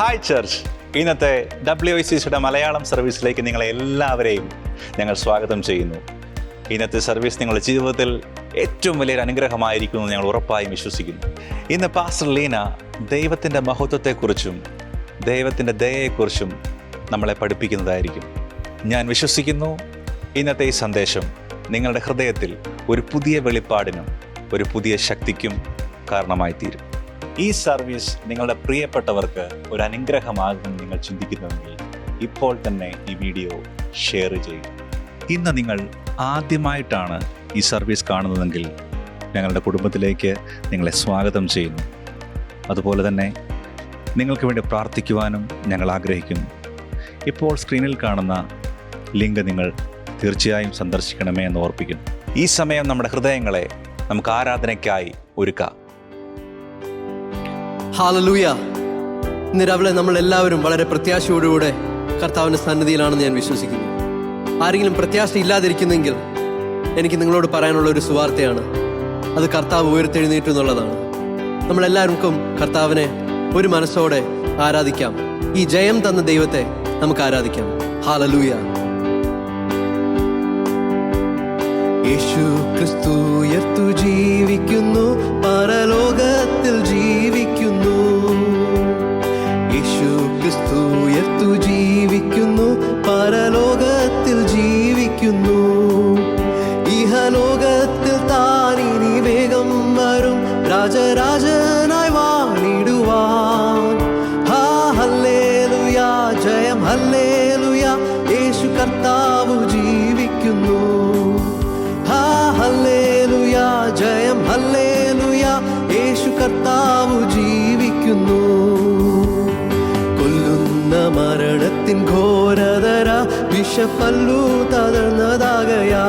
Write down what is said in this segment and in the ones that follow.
Hi church, ഇന്നത്തെ WICCയുടെ മലയാളം സർവീസിലേക്ക് നിങ്ങളെ എല്ലാവരെയും ഞങ്ങൾ സ്വാഗതം ചെയ്യുന്നു. ഇന്നത്തെ സർവീസ് നിങ്ങളുടെ ജീവിതത്തിൽ ഏറ്റവും വലിയൊരു അനുഗ്രഹമായിരിക്കുമെന്ന് ഞങ്ങൾ ഉറപ്പായും വിശ്വസിക്കുന്നു. ഇന്ന് പാസ്റ്റർ ലീന ദൈവത്തിൻ്റെ മഹത്വത്തെക്കുറിച്ചും ദൈവത്തിൻ്റെ ദയയെക്കുറിച്ചും നമ്മളെ പഠിപ്പിക്കുന്നതായിരിക്കും. ഞാൻ വിശ്വസിക്കുന്നു ഇന്നത്തെ ഈ സന്ദേശം നിങ്ങളുടെ ഹൃദയത്തിൽ ഒരു പുതിയ വെളിപ്പാടിനും ഒരു പുതിയ ശക്തിക്കും കാരണമായി തീരും. ഈ സർവീസ് നിങ്ങളുടെ പ്രിയപ്പെട്ടവർക്ക് ഒരു അനുഗ്രഹമാകുമെന്ന് നിങ്ങൾ ചിന്തിക്കുന്നുവെങ്കിൽ ഇപ്പോൾ തന്നെ ഈ വീഡിയോ ഷെയർ ചെയ്യും. ഇന്ന് നിങ്ങൾ ആദ്യമായിട്ടാണ് ഈ സർവീസ് കാണുന്നതെങ്കിൽ ഞങ്ങളുടെ കുടുംബത്തിലേക്ക് നിങ്ങളെ സ്വാഗതം ചെയ്യുന്നു. അതുപോലെ തന്നെ നിങ്ങൾക്ക് വേണ്ടി പ്രാർത്ഥിക്കുവാനും ഞങ്ങൾ ആഗ്രഹിക്കുന്നു. ഇപ്പോൾ സ്ക്രീനിൽ കാണുന്ന ലിങ്ക് നിങ്ങൾ തീർച്ചയായും സന്ദർശിക്കണമേ എന്ന് ഓർപ്പിക്കുന്നു. ഈ സമയം നമ്മുടെ ഹൃദയങ്ങളെ നമുക്ക് ആരാധനയ്ക്കായി ഒരുക്കാം. ഹല്ലേലൂയ. ഇന്ന് രാവിലെ നമ്മൾ എല്ലാവരും വളരെ പ്രത്യാശയോടുകൂടെ കർത്താവിൻ്റെ സന്നിധിയിലാണെന്ന് ഞാൻ വിശ്വസിക്കുന്നു. ആരെങ്കിലും പ്രത്യാശ ഇല്ലാതിരിക്കുന്നെങ്കിൽ എനിക്ക് നിങ്ങളോട് പറയാനുള്ള ഒരു സുവാർത്തയാണ്. അത് കർത്താവ് ഉയർത്തെഴുന്നേറ്റു എന്നുള്ളതാണ്. നമ്മളെല്ലാവർക്കും കർത്താവിനെ ഒരു മനസ്സോടെ ആരാധിക്കാം. ഈ ജയം തന്ന ദൈവത്തെ നമുക്ക് ആരാധിക്കാം. ഹല്ലേലൂയ. യേശു ക്രിസ്തു ഉയർത്തു ജീവിക്കുന്നു, പരലോകത്തിൽ ജീവിക്കുന്നു. യേശു ക്രിസ്തു ഉയർത്തു ജീവിക്കുന്നു, പരലോകത്തിൽ ജീവിക്കുന്നു. ഇഹലോകത്തിൽ താനിനി വേഗം വരും, രാജരാജനായി വാണിടുവാൻ. ഹല്ലേലൂയ, ജയം ഹല്ലേലൂയ, യേശു കർത്താവ് ജീവിക്കുന്നു. ഹല്ലേലൂയ, ജയം ഹല്ലേലൂയ, യേശു കർത്താവ് ജീവിക്കുന്നു. കൊല്ലുന്ന മരണത്തിൻ ഘോരതര വിഷപ്പല്ലു തകർന്നതാകയാ.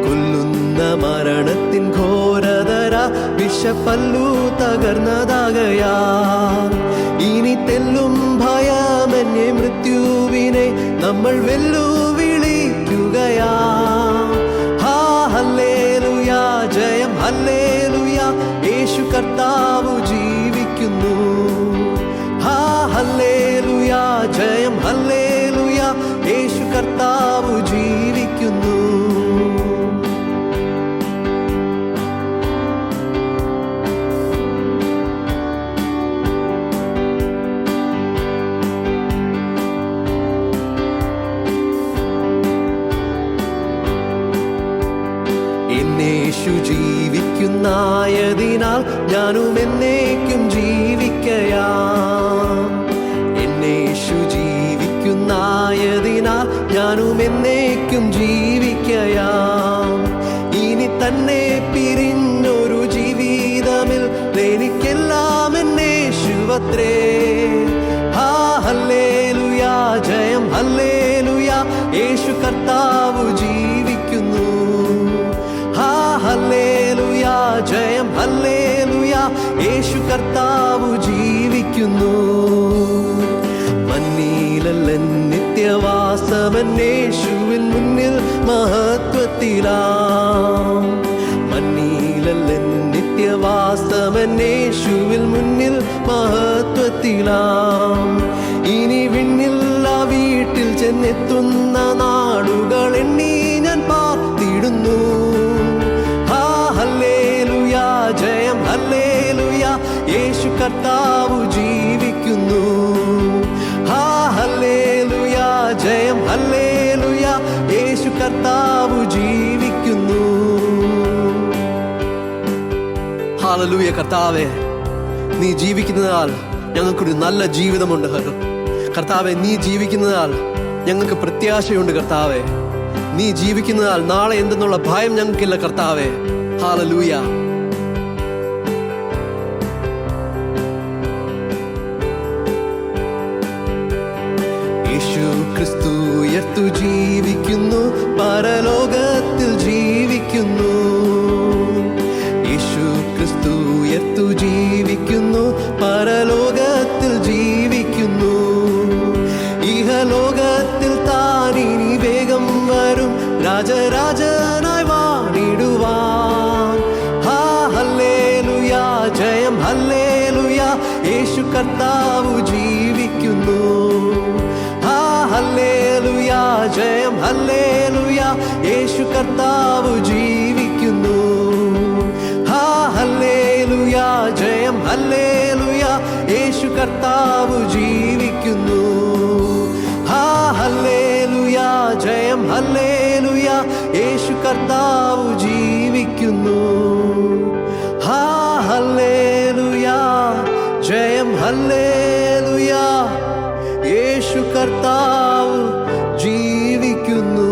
കൊല്ലുന്ന മരണത്തിൻ ഘോരതര വിഷപ്പല്ലു തകർന്നതാകയാ. ഇനി തെല്ലും ഭയമെന്നെ മൃത്യുവിനെ നമ്മൾ വെല്ലുവിളിക്കുകയാ. ഹല്ലേലൂയ, ജയം ഹല്ലേലൂയ, യേശു കർത്താവ് ജീവിക്കുന്നു. ഹല്ലേലൂയ, ജയം ഹല്ലേലൂയ, യേശു കർത്താവ് ജീവിക്കുന്നു. യേശു ജീവിക്കുന്നായതിനാൽ ഞാനും എന്നേക്കും ജീവിക്കയാം. എന്നേശു ജീവിക്കുന്നായതിനാൽ ഞാനും എന്നേക്കും ജീവിക്കയാം. ഇനി തന്നെ പിരിഞ്ഞൊരു ജീവിതമിൽ എനിക്കെല്ലാം എന്നേശുവത്രേ. ഹല്ലേലൂയ, ജയം ഹല്ലേലൂയ, യേശു കർത്താവ് ജീവിക്കുന്നു. ഹല്ലേലൂയ, ജയം ഹല്ലേലൂയ, യേശു കർത്താവ് ജീവിക്കുന്നു. മന്നീലല്ലൻ നിത്യവാസമൻ യേശുവിൻ മുന്നിൽ മഹത്വത്തിലാം. മന്നീലല്ലൻ നിത്യവാസമൻ യേശുവിൻ മുന്നിൽ മഹത്വത്തിലാം. ഇനി വിണ്ണില്ല വീട്ടിൽ ചെന്നെത്തുന്ന നാടുകൾ എണ്ണി ഞാൻ പാർത്തിടുന്നു. ഹല്ലേലൂയ, ജയം ഹല്ലേലൂയ, യേശു കർത്താവ് ജീവിക്കുന്നു. ഹല്ലേലൂയ, ജയം ഹല്ലേലൂയ, യേശു കർത്താവ് ജീവിക്കുന്നു. ഹല്ലേലൂയ. കർത്താവേ, നീ ജീവിക്കുന്നതാൽ ഞങ്ങൾക്കൊരു നല്ല ജീവിതമുണ്ട്. കർത്താവെ, നീ ജീവിക്കുന്നതാൽ ഞങ്ങൾക്ക് പ്രത്യാശയുണ്ട്. കർത്താവെ, നീ ജീവിക്കുന്നതാൽ നാളെ എന്തെന്നുള്ള ഭയം ഞങ്ങൾക്കില്ല. കർത്താവെ, ഹല്ലേലൂയ. യേശു ക്രിസ്തു ഉയർത്തു ജീവിക്കുന്നു, പരലോകത്തിൽ ജീവിക്കുന്നു. യേശു ക്രിസ്തു ഉയർത്തു ജീവിക്കുന്നു, പരലോകത്തിൽ ജീവിക്കുന്നു. ഇഹലോകത്തിൽ താനിനി വേഗം വരും, രാജരാജനായി വാണിടുവാൻ. ഹല്ലേലൂയ, ജയം ഹല്ലേലൂയ, യേശു കർത്താവ് ജീവിക്കുന്നു. ഹല്ലേലൂയ, ജയം ഹല്ലേലൂയ, യേശു കർത്താവ് ജീവിക്കുന്നു. ഹല്ലേലൂയ, ജയം ഹല്ലേലൂയ, യേശു കർത്താവ് ജീവിക്കുന്നു. ഹല്ലേലൂയ, ജയം ഹല്ലേലൂയ, യേശു കർത്താവ് ജീവിക്കുന്നു. ഹല്ലേലൂയ, ജയം ഹല്ലേലൂയ, യേശു കർത്താവ് ജീവിക്കുന്നു.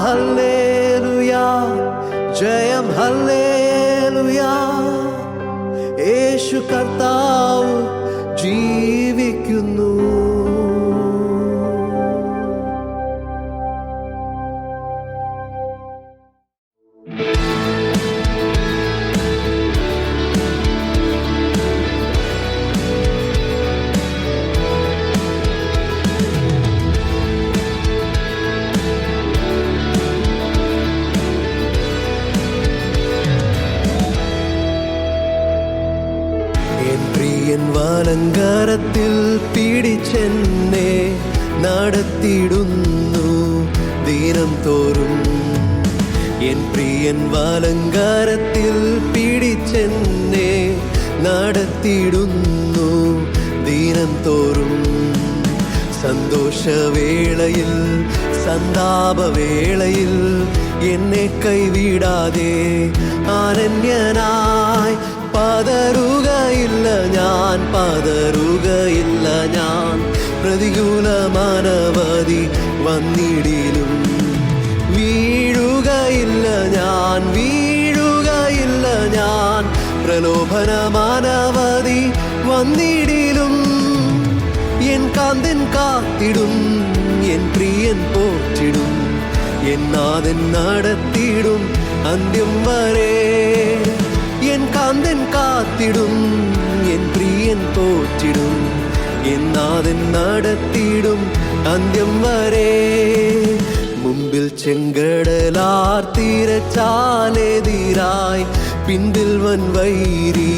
ഹല്ലേലൂയ, ജയം ഹല്ലേലൂയ, യേശു കർത്താവ് ജീവിക്കുന്നു. വാലങ്കാരത്തിൽ പിടിച്ചെന്നെ നടത്തിയിടുന്നു ദിനം തോറും. എൻ പ്രിയൻ വാലങ്കാരത്തിൽ പിടിച്ചെന്നെ നടത്തിയിടുന്നു ദിനം തോറും. സന്തോഷവേളയിൽ സന്താപവേളയിൽ എന്നെ കൈവിടാതെ അനന്യനായി പതറുകയില്ല ഞാൻ, പതറുകയില്ല ഞാൻ. പ്രതികൂലമാനവധി വന്നിടിലും വീഴുകയില്ല ഞാൻ, വീഴുകയില്ല ഞാൻ. പ്രലോഭനമാനവധി വന്നിടിലും എൻ കാന്തൻ കാത്തിടും, എൻ പ്രിയൻ പോറ്റിടും, എൻ നാഥൻ നടത്തിടും അന്ത്യം വരെ. എൻ കാന്തൻ കാത്തിടും, എൻ പ്രിയൻ പോറ്റിടും, എൻ നാഥൻ നടത്തിടും അന്ത്യം വരെ. മുമ്പിൽ ചെങ്കടലാർ തിരച്ചാലെതിരായി പിൻപിൽ വൻവൈരി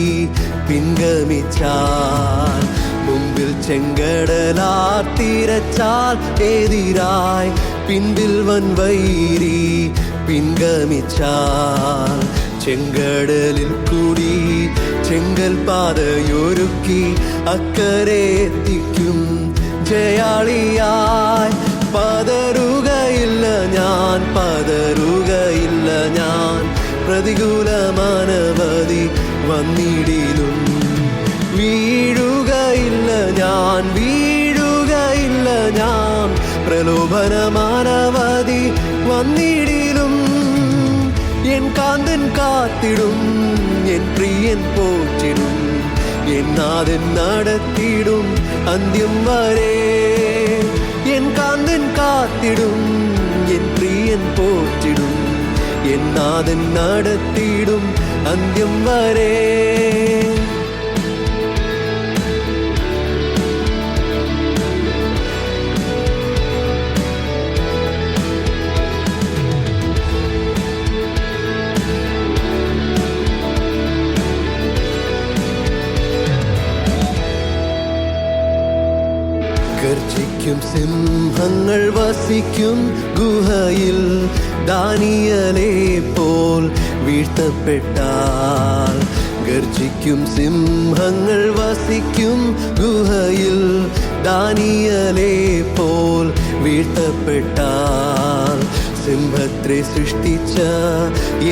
പിൻഗമിച്ചാൽ. മുമ്പിൽ ചെങ്കടലാർ തിരച്ചാൽ എതിരായി പിൻപിൽ വൻവൈരി പിൻഗമിച്ചാൽ. ചെങ്കടലിൽ കൂടി ചെങ്കൽ പാതയൊരുക്കി അക്കരെ എത്തിക്കും ജയാളിയായി. പതറുകയില്ല ഞാൻ, പതറുകയില്ല ഞാൻ. പ്രതികൂലമാനവധി വന്നിടിലും വീഴുകയില്ല ഞാൻ, വീഴുകയില്ല ഞാൻ. പ്രലോഭനമാനവധി വന്നിടിലും എൻ കാന്തൻ കാത്തിടും, എൻ പ്രിയൻ പോറ്റിടും, എൻ നാഥൻ നടത്തിടും അന്ത്യം വരെ. എൻ കാന്തൻ കാത്തിടും, എൻ പ്രിയൻ പോറ്റിടും, എൻ നാഥൻ നടത്തിടും അന്ത്യം വരെ. ഗർജിക്കും സിംഹങ്ങൾ വസിക്കും ഗുഹയിൽ ദാനിയേലെ പോൽ വീഴ്ത്തപ്പെട്ടാൽ. ഗർജിക്കും സിംഹങ്ങൾ വസിക്കും ഗുഹയിൽ ദാനിയേലെ പോൽ വീഴ്ത്തപ്പെട്ടാൽ. സിംഹത്തെ സൃഷ്ടിച്ച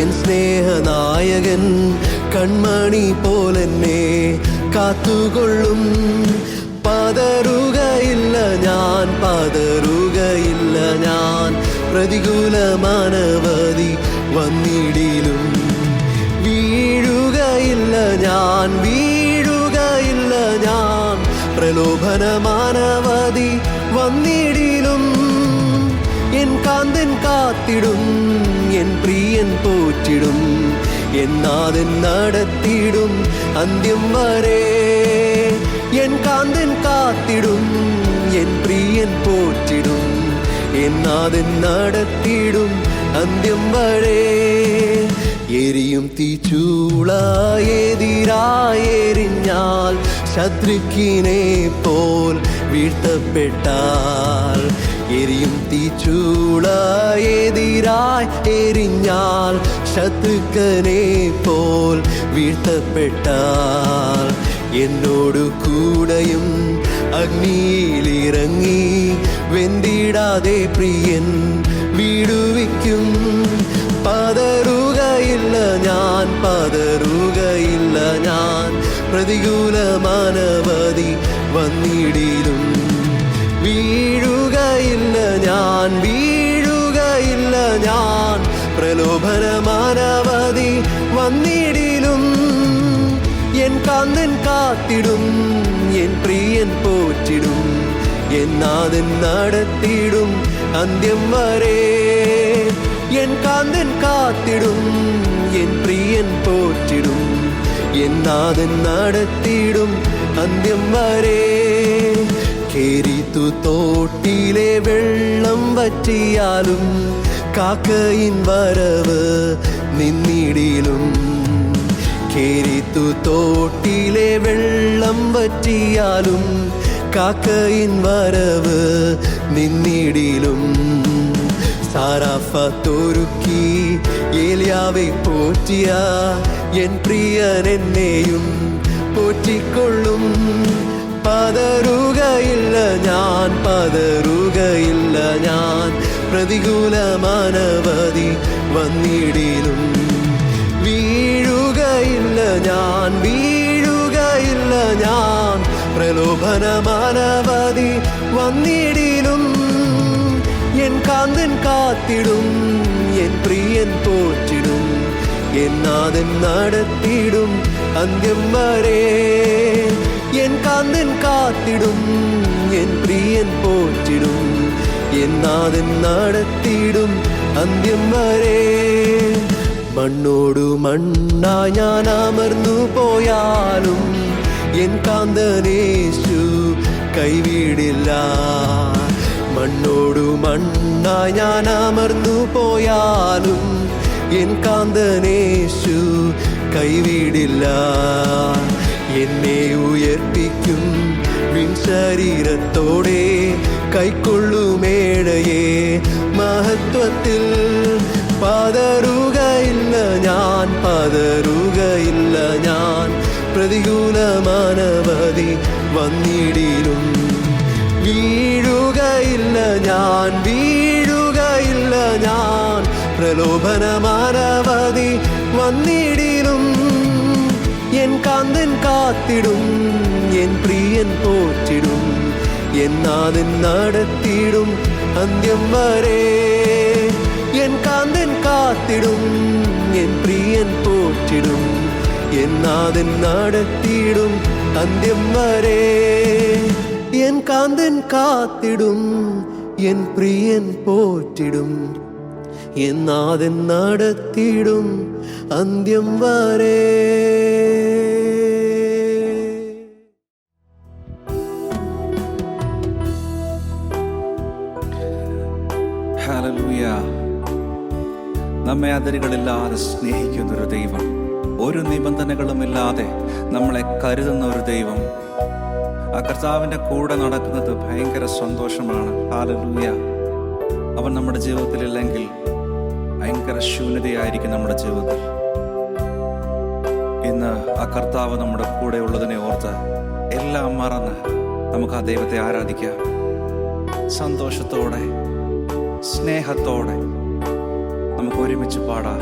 എൻ സ്നേഹനായകൻ കൺമണി പോലെന്നെ കാത്തുകൊള്ളും. പതറുകയില്ല ഞാൻ, പതറുകയില്ല ഞാൻ. പ്രതികൂലമാനവധി വന്നിടിലും വീഴുകയില്ല ഞാൻ, വീഴുകയില്ല ഞാൻ. പ്രലോഭനമാനവധി വന്നിടിലും എൻ കാന്തൻ കാത്തിടും, എൻ പ്രിയൻ പോറ്റിടും, എൻ നാഥൻ നടത്തിടും അന്ത്യം വരെ. എൻ കാന്തൻ കാത്തിടും, എൻ പ്രിയൻ പോറ്റിടും, എൻ നാഥൻ നടത്തിടും അന്ത്യം വരെ. എരിയും തീച്ചൂളായെതിരായെറിഞ്ഞാൽ ശത്രുക്കിനെ പോൽ വീഴ്ത്തപ്പെട്ടാൽ, എരിയും തീച്ചൂളായെതിരായി എറിഞ്ഞാൽ ശത്രുക്കനെ പോൽ വീഴ്ത്തപ്പെട്ടാൽ, എന്നോടു കൂടെയും അഗ്നിയിലിറങ്ങി വെന്തിടാതെ പ്രിയൻ വീടുവിക്കും. പതറുകയില്ല ഞാൻ, പതറുകയില്ല ഞാൻ, പ്രതികൂലമാനവധി വന്നിടിലും. വീഴുകയില്ല ഞാൻ, വീഴുകയില്ല ഞാൻ, പ്രലോഭനമാനവധി വന്നിടിലും. എൻ കാന്തൻ കാത്തിടും, എൻ പ്രിയൻ പോറ്റിടും, എൻ നാഥൻ നടത്തിടും അന്ത്യം വരെ. എൻ കാന്തൻ കാത്തിടും, എൻ പ്രിയൻ പോറ്റിടും, എൻ നാഥൻ നടത്തിടും അന്ത്യം വരെ. കേരിത്തു തോട്ടിലെ വെള്ളം വറ്റിയാലും കാക്കയിൻ വരവ് നിന്നിടിലും. കേരിത്തു തോട്ടിലെ വെള്ളം വറ്റിയാലും കാക്കയിൻ വരവ് നിന്നിടിലും. സാറാഫത്തൊരുക്കി ഏലിയാവെ പോറ്റിയ എൻ പ്രിയൻ എന്നെയും പോറ്റിക്കൊള്ളും. പതറുകയില്ല ഞാൻ, പതറുകയില്ല ഞാൻ, പ്രതികൂലമാനവധി വന്നിടിലും. വീഴുകയില്ല ഞാൻ, വീഴുകയില്ല ഞാൻ, പ്രലോഭനമാനവധി വന്നിടിലും. എൻ കാന്തൻ കാത്തിടും, എൻ പ്രിയൻ പോറ്റിടും, എൻ നാഥൻ നടത്തിടും അന്ത്യം വരെ. എൻ കാന്തൻ കാത്തിടും, എൻ പ്രിയൻ പോറ്റിടും, എൻ നാഥൻ നടത്തിടും അന്ത്യം വരെ. മണ്ണോടു മണ്ണാ ഞാൻ അമർന്നു പോയാലും എൻ കാന്തനേശു കൈവിടില്ല. മണ്ണോടു മണ്ണായി ഞാൻ അമർന്നു പോയാലും എൻ കാന്തനേശു കൈവിടില്ല. എന്നെ ഉയർപ്പിക്കും വിൺ ശരീരത്തോടെ കൈക്കൊള്ളുമേടയെ മഹത്വത്തിൽ. പതറുകയില്ല ഞാൻ, പതറുകയില്ല ഞാൻ, പ്രതികൂലമാനവധി വന്നിടിലും. വീഴുകയില്ല ഞാൻ, വീഴുകയില്ല ഞാൻ, പ്രലോഭനമാനവധി വന്നിടിലും. എൻ കാന്തൻ കാത്തിടും, എൻ പ്രിയൻ പോറ്റിടും, എൻ നാഥൻ നടത്തിടും അന്ത്യം വരെ. എൻ കാന്തൻ കാത്തിടും, എൻ പ്രിയൻ പോറ്റിടും, എൻ നാഥൻ നടത്തിടും അന്ത്യം വരെ. എൻ കാന്തൻ കാത്തിടും, എൻ പ്രിയൻ പോറ്റിടും, എൻ നാഥൻ നടത്തിടും അന്ത്യം വരെ. ഹല്ലേലൂയ. നമ്മെ അതിരുകളില്ലാതെ സ്നേഹിക്കുന്നൊരു ദൈവം, ഒരു നിബന്ധനകളുമില്ലാതെ നമ്മളെ കരുതുന്ന ഒരു ദൈവം. ആ കർത്താവിൻ്റെ കൂടെ നടക്കുന്നത് ഭയങ്കര സന്തോഷമാണ്. ഹല്ലേലൂയ. അവൻ നമ്മുടെ ജീവിതത്തിലില്ലെങ്കിൽ ഭയങ്കര ശൂന്യതയായിരിക്കും നമ്മുടെ ജീവിതത്തിൽ. ഇന്ന് ആ കർത്താവ് നമ്മുടെ കൂടെ ഉള്ളതിനെ ഓർത്ത് എല്ലാം മറന്ന് നമുക്ക് ആ ദൈവത്തെ ആരാധിക്കാം. സന്തോഷത്തോടെ, സ്നേഹത്തോടെ നമുക്ക് ഒരുമിച്ച് പാടാം.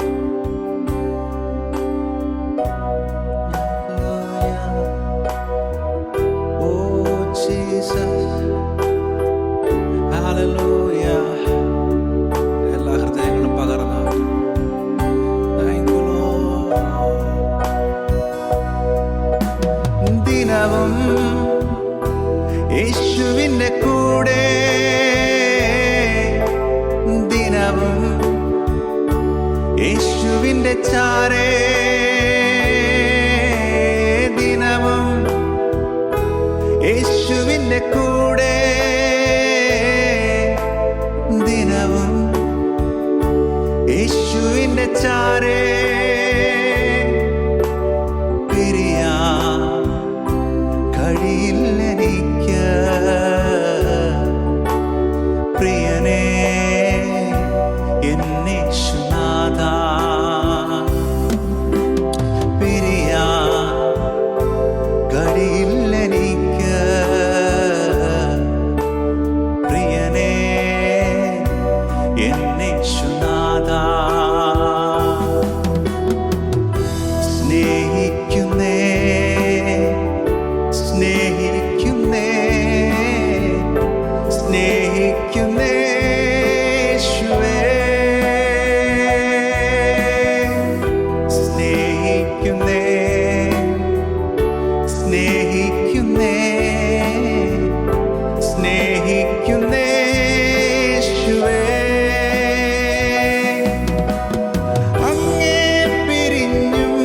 എല്ലാ ഹൃദയങ്ങളും പകർന്ന ദിനവും യേശുവിൻ്റെ കൂടെ, ദിനവും യേശുവിൻ്റെ ചാരേ, ദിനവും യേശുവിൻ്റെ കൂടെ, ദിനവും യേശുവിൻ നിന്റെ ചാരേ പിരിയാൻ കഴിയില്ലെനിക്ക്. പ്രിയനേ എന്നേശുനാഥാ, പിരിയാൻ കഴിയില്ലെനിക്ക്. പ്രിയനേ എന്നേശുനാഥാ, സ്നേഹിക്കുന്നേ സ്നേഹിക്കുന്നേ സ്നേഹിക്കുന്നേ യേശുവേ, സ്നേഹിക്കുന്നേ സ്നേഹിക്കുന്നേ സ്നേഹിക്കുന്നേ യേശുവേ. അങ്ങേ പിരിഞ്ഞും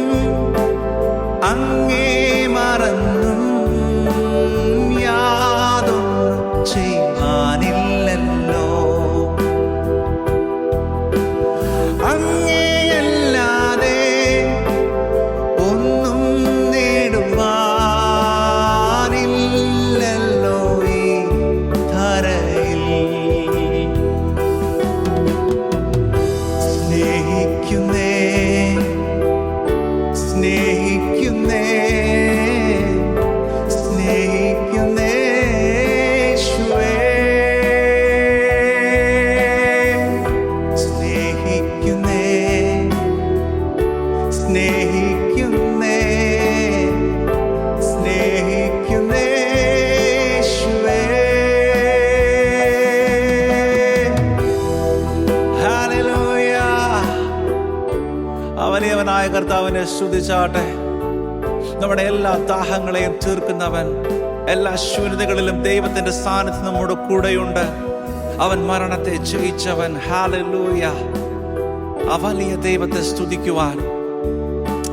അങ്ങേ മറന്നും യാതൊന്നും ചെയ്യുവാനില്ലല്ലോ. അങ്ങേയല്ലാതെ ഒന്നും നേടുവാനില്ലല്ലോ ഈ ധരയിൽ. സ്നേഹിക്കുന്നേ സ്നേഹിക്കുന്നേ സ്നേഹിക്കുന്നേ യേശുവേ, സ്നേഹിക്കുന്നേ സ്നേഹിക്കുന്നേ സ്നേഹിക്കുന്നേ യേശുവേ. ഹല്ലേലൂയ. അവനവനായ കർത്താവിനെ സ്തുതിച്ചാട്ടെ. നമ്മുടെ എല്ലാ ദാഹങ്ങളെയും തീർക്കുന്നവൻ, എല്ലാ ശൂന്യതകളിലും ദൈവത്തിന്റെ സാന്നിധ്യം നമ്മുടെ കൂടെയുണ്ട്. അവൻ മരണത്തെ ജയിച്ചവൻ. ഹല്ലേലൂയ. ആ വലിയ ദൈവത്തെ സ്തുതിക്കുവാൻ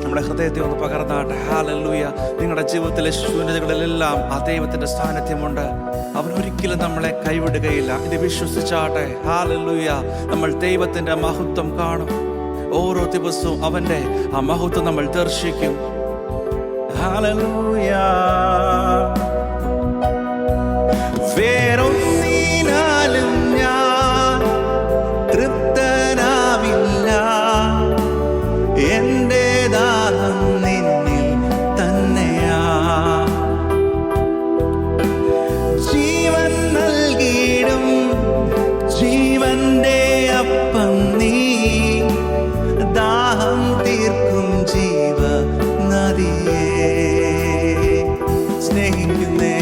നമ്മുടെ ഹൃദയത്തെ ഒന്ന് പകർന്നാട്ടെ. ഹല്ലേലൂയ. നിങ്ങളുടെ ജീവിതത്തിലെ ശൂന്യതകളിലെല്ലാം ആ ദൈവത്തിന്റെ സാന്നിധ്യമുണ്ട്. അവൻ ഒരിക്കലും നമ്മളെ കൈവിടുകയില്ല. ഇത് വിശ്വസിച്ചാട്ടെ. ഹല്ലേലൂയ. നമ്മൾ ദൈവത്തിന്റെ മഹത്വം കാണും. ഓരോ ദിവസവും അവന്റെ ആ മഹത്വം നമ്മൾ ദർശിക്കും. ഹല്ലേലൂയ. വേറൊന്നിനാലും ഞാൻ തൃപ്തനാവില്ല. എൻ്റെ ദാഹം നിന്നിൽ തന്നെയാ. ജീവൻ നൽകിയിടും ജീവന്റെ അപ്പം നീ, ദാഹം തീർക്കും ജീവ നദിയേ. സ്നേഹിക്കുന്നേ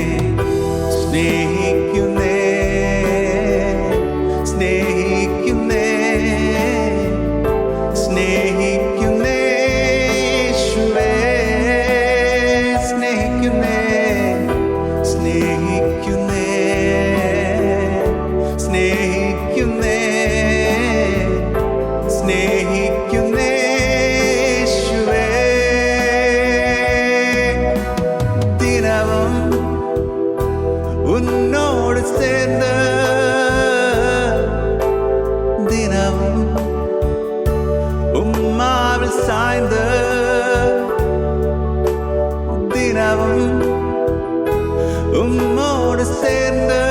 സ്നേഹിക്കുന്നേ സ്നേഹിക്കുന്നേ സ്നേഹിക്കുന്നേ യേശുവേ, സ്നേഹിക്കുന്നേ സ്നേഹിക്കുന്നേ സ്നേഹിക്കുന്നേ സ്നേഹിക്കുന്നേ യേശുവേ. ദിനവും ഉന്നോട് ചേർന്ന്, ദിനവും ഉമ്മാവിൽ സാய்ந்து, ദിനവും ഉമ്മോട് ചേർന്ന്,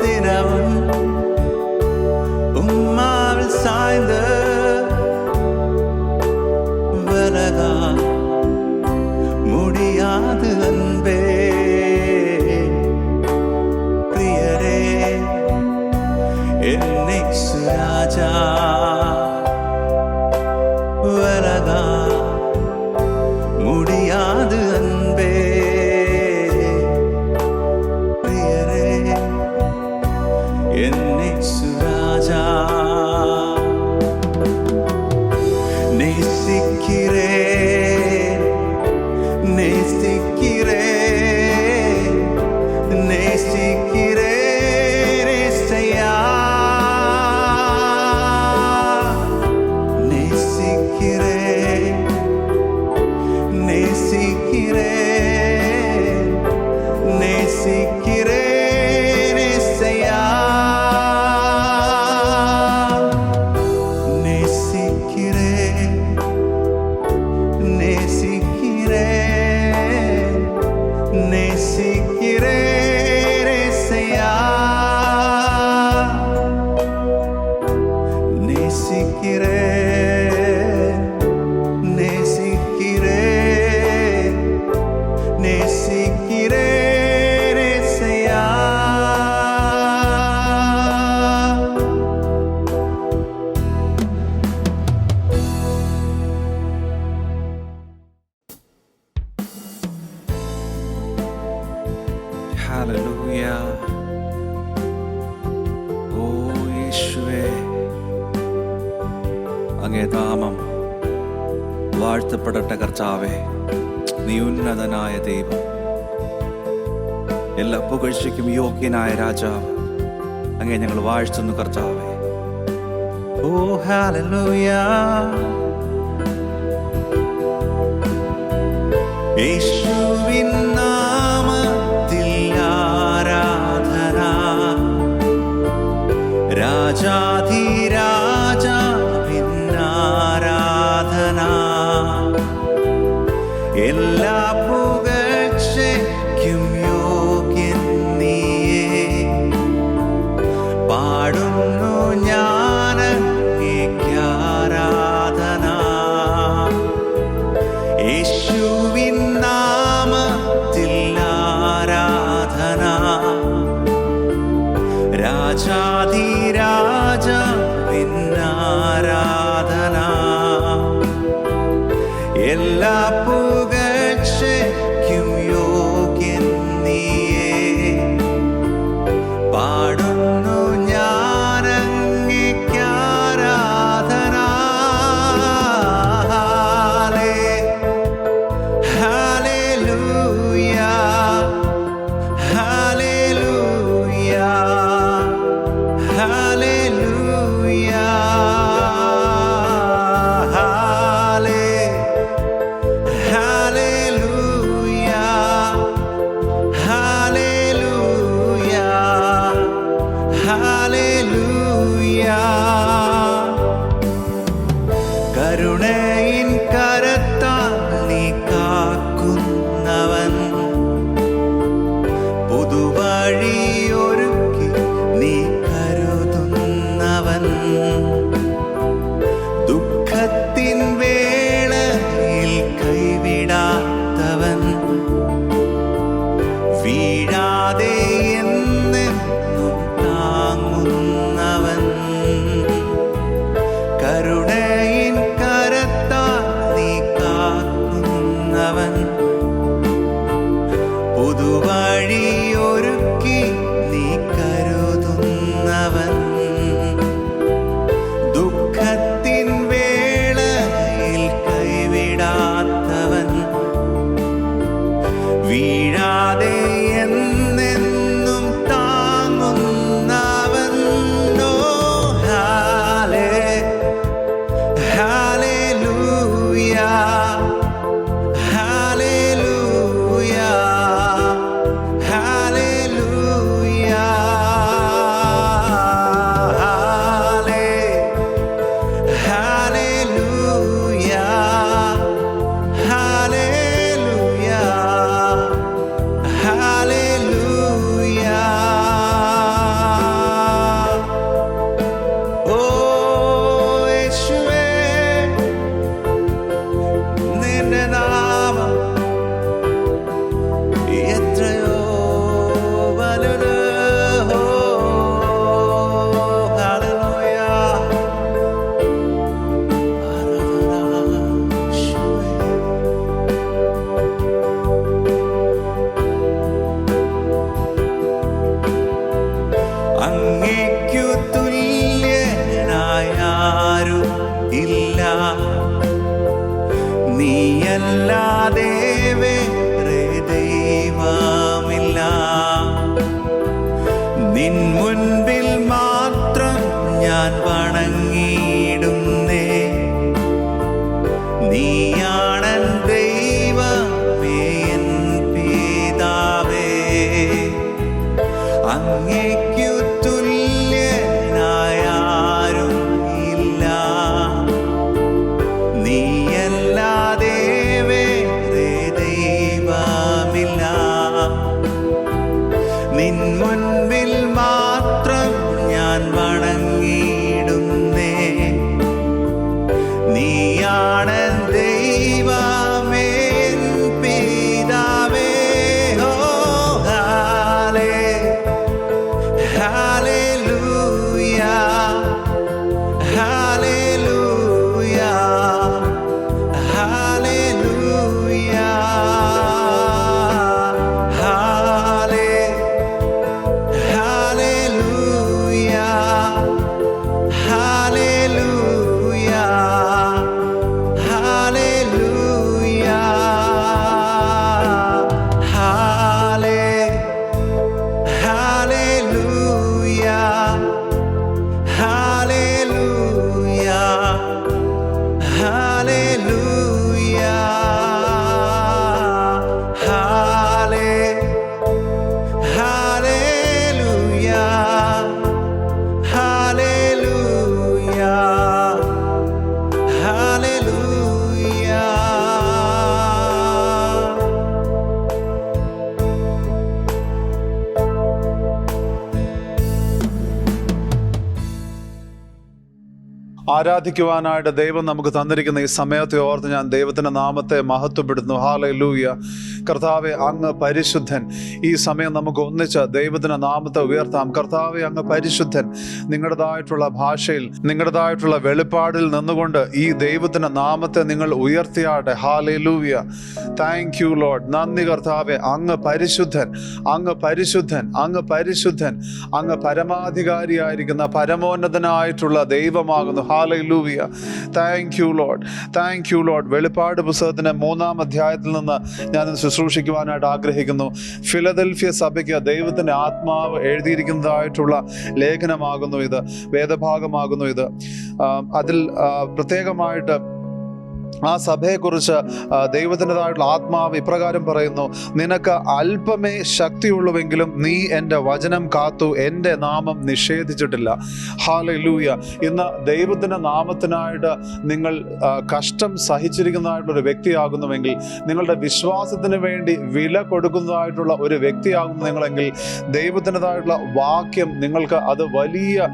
ദിനവും ഉമ്മാവിൽ സാய்ந்து விலகான் முடியாது அன்பே. பிரியரே என்னை சுராஜா, ഹല്ലേലൂയ. ഓ യേശുവേ, അങ്ങേ നാമം വാഴ്ത്തപ്പെടട്ടെ കർത്താവേ. നീ ഉന്നതനായ ദൈവം, എല്ലാ പുകഴ്ചയ്ക്കും യോഗ്യനായ രാജാവ്. അങ്ങേ ഞങ്ങൾ വാഴ്ത്തുന്നു കർത്താവേ. ഓ ഹല്ലേലൂയ. യേശുവിൻ നാമത്തിൽ ആരാധന, രാജാധിരാജാവിൻ ആരാധന. എല്ലാ പുകഴ്ചയ്ക്കും യോഗ്യൻ നീയേ. പാടുന്നു ഞാൻ ആരാധന. യേശുവിൻ നാമത്തിൽ ആരാധിക്കുവാനായിട്ട് ദൈവം നമുക്ക് തന്നിരിക്കുന്ന ഈ സമയത്തെ ഓർത്ത് ഞാൻ ദൈവത്തിൻ്റെ നാമത്തെ മഹത്വപ്പെടുത്തുന്നു. ഹല്ലേലൂയ. കർത്താവെ, അങ്ങ് പരിശുദ്ധൻ. ഈ സമയം നമുക്ക് ഒന്നിച്ച് ദൈവത്തിൻ്റെ നാമത്തെ ഉയർത്താം. കർത്താവെ, അങ്ങ് പരിശുദ്ധൻ. നിങ്ങളുടേതായിട്ടുള്ള ഭാഷയിൽ, നിങ്ങളുടേതായിട്ടുള്ള വെളിപ്പാടിൽ നിന്നുകൊണ്ട് ഈ ദൈവത്തിൻ്റെ നാമത്തെ നിങ്ങൾ ഉയർത്തിയാട്ടെ. ഹല്ലേലൂയ. Thank you Lord. നന്ദി കർത്താവെ. അങ്ങ് പരിശുദ്ധൻ, അങ്ങ് പരിശുദ്ധൻ, അങ്ങ് പരിശുദ്ധൻ. അങ്ങ് പരമാധികാരിയായിരിക്കുന്ന പരമോന്നതനായിട്ടുള്ള ദൈവമാകുന്നു. ഹല്ലേലൂയ. Thank you Lord. Thank you Lord. വെളിപ്പാട് പുസ്തകത്തിൻ്റെ 3-ാം അധ്യായത്തിൽ നിന്ന് ഞാൻ ശുശ്രൂഷിക്കുവാനായിട്ട് ആഗ്രഹിക്കുന്നു. ഫിലദൽഫിയ സഭയ്ക്ക് ദൈവത്തിൻ്റെ ആത്മാവ് എഴുതിയിരിക്കുന്നതായിട്ടുള്ള ലേഖനമാകുന്നു ഇത്, വേദഭാഗമാകുന്നു ഇത്. അതിൽ പ്രത്യേകമായിട്ട് ആ സഭയെക്കുറിച്ച് ദൈവത്തിൻ്റെതായിട്ടുള്ള ആത്മാവ് ഇപ്രകാരം പറയുന്നു: നിനക്ക് അല്പമേ ശക്തിയുള്ളൂവെങ്കിലും നീ എൻ്റെ വചനം കാത്തു, എൻ്റെ നാമം നിഷേധിച്ചിട്ടില്ല. ഹല്ലേലൂയ. ഇന്ന് ദൈവത്തിൻ്റെ നാമത്തിനായിട്ട് നിങ്ങൾ കഷ്ടം സഹിച്ചിരിക്കുന്നതായിട്ടുള്ളൊരു വ്യക്തിയാകുന്നുവെങ്കിൽ, നിങ്ങളുടെ വിശ്വാസത്തിന് വേണ്ടി വില കൊടുക്കുന്നതായിട്ടുള്ള ഒരു വ്യക്തിയാകുന്നു നിങ്ങളെങ്കിൽ, ദൈവത്തിൻ്റെതായിട്ടുള്ള വാക്യം നിങ്ങൾക്ക് അത് വലിയ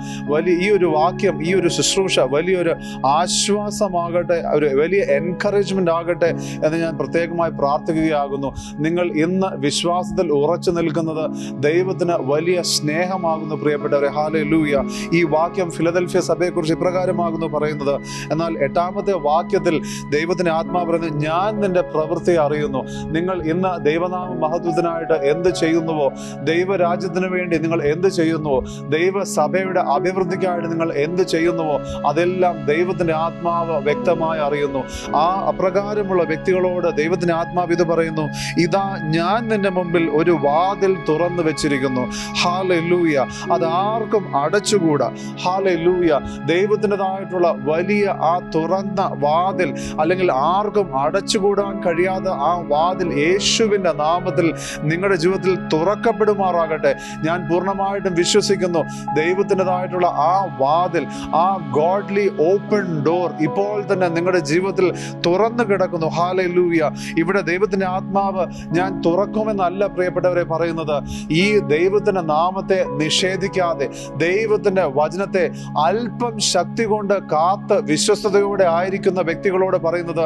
ഈ ഒരു വാക്യം, ഈ ഒരു ശുശ്രൂഷ വലിയൊരു ആശ്വാസമാകട്ടെ, ഒരു വലിയ എൻകറേജ്മെന്റ് ആകട്ടെ എന്ന് ഞാൻ പ്രത്യേകമായി പ്രാർത്ഥിക്കുകയാകുന്നു. നിങ്ങൾ ഇന്ന് വിശ്വാസത്തിൽ ഉറച്ചു നിൽക്കുന്നത് ദൈവത്തിന് വലിയ സ്നേഹമാകുന്നു പ്രിയപ്പെട്ടവരെ. ഹല്ലേലൂയ. ഈ വാക്യം ഫിലദൽഫിയ സഭയെക്കുറിച്ച് ഇപ്രകാരമാകുന്നു പറയുന്നത്. എന്നാൽ 8-ാമത്തെ വാക്യത്തിൽ ദൈവത്തിന്റെ ആത്മാവ് പറയുന്നത്: ഞാൻ നിന്റെ പ്രവൃത്തി അറിയുന്നു. നിങ്ങൾ ഇന്ന് ദൈവനാമ മഹത്വത്തിനായിട്ട് എന്ത് ചെയ്യുന്നുവോ, ദൈവരാജ്യത്തിന് വേണ്ടി നിങ്ങൾ എന്ത് ചെയ്യുന്നുവോ, ദൈവസഭയുടെ അഭിവൃദ്ധിക്കായിട്ട് നിങ്ങൾ എന്ത് ചെയ്യുന്നുവോ, അതെല്ലാം ദൈവത്തിന്റെ ആത്മാവ് വ്യക്തമായി അറിയുന്നു. ആ അപ്രകാരമുള്ള വ്യക്തികളോട് ദൈവത്തിന്റെ ആത്മാവ് ഇത് പറയുന്നു: ഇതാ ഞാൻ നിന്റെ മുമ്പിൽ ഒരു വാതിൽ തുറന്നു വെച്ചിരിക്കുന്നു. ഹല്ലേലൂയ. അത് ആർക്കും അടച്ചുകൂടാ. ഹല്ലേലൂയ. ദൈവത്തിൻ്റെതായിട്ടുള്ള വലിയ ആ തുറന്ന വാതിൽ, അല്ലെങ്കിൽ ആർക്കും അടച്ചുകൂടാൻ കഴിയാതെ ആ വാതിൽ യേശുവിൻ്റെ നാമത്തിൽ നിങ്ങളുടെ ജീവിതത്തിൽ തുറക്കപ്പെടുമാറാകട്ടെ. ഞാൻ പൂർണ്ണമായിട്ടും വിശ്വസിക്കുന്നു ദൈവത്തിൻ്റെതായിട്ടുള്ള ആ വാതിൽ, ആ ഗോഡ്ലി ഓപ്പൺ ഡോർ ഇപ്പോൾ തന്നെ നിങ്ങളുടെ ജീവിതത്തിൽ തുറന്നു കിടക്കുന്നു. ഹല്ലേലൂയ. ഇവിടെ ദൈവത്തിന്റെ ആത്മാവ് ഞാൻ തുറക്കുമെന്നല്ല പ്രിയപ്പെട്ടവരെ പറയുന്നത്. ഈ ദൈവത്തിന്റെ നാമത്തെ നിഷേധിക്കാതെ, ദൈവത്തിന്റെ വചനത്തെ അല്പം ശക്തി കൊണ്ട് കാത്ത് വിശ്വസ്തയോടെ ആയിരിക്കുന്ന വ്യക്തികളോട് പറയുന്നത്: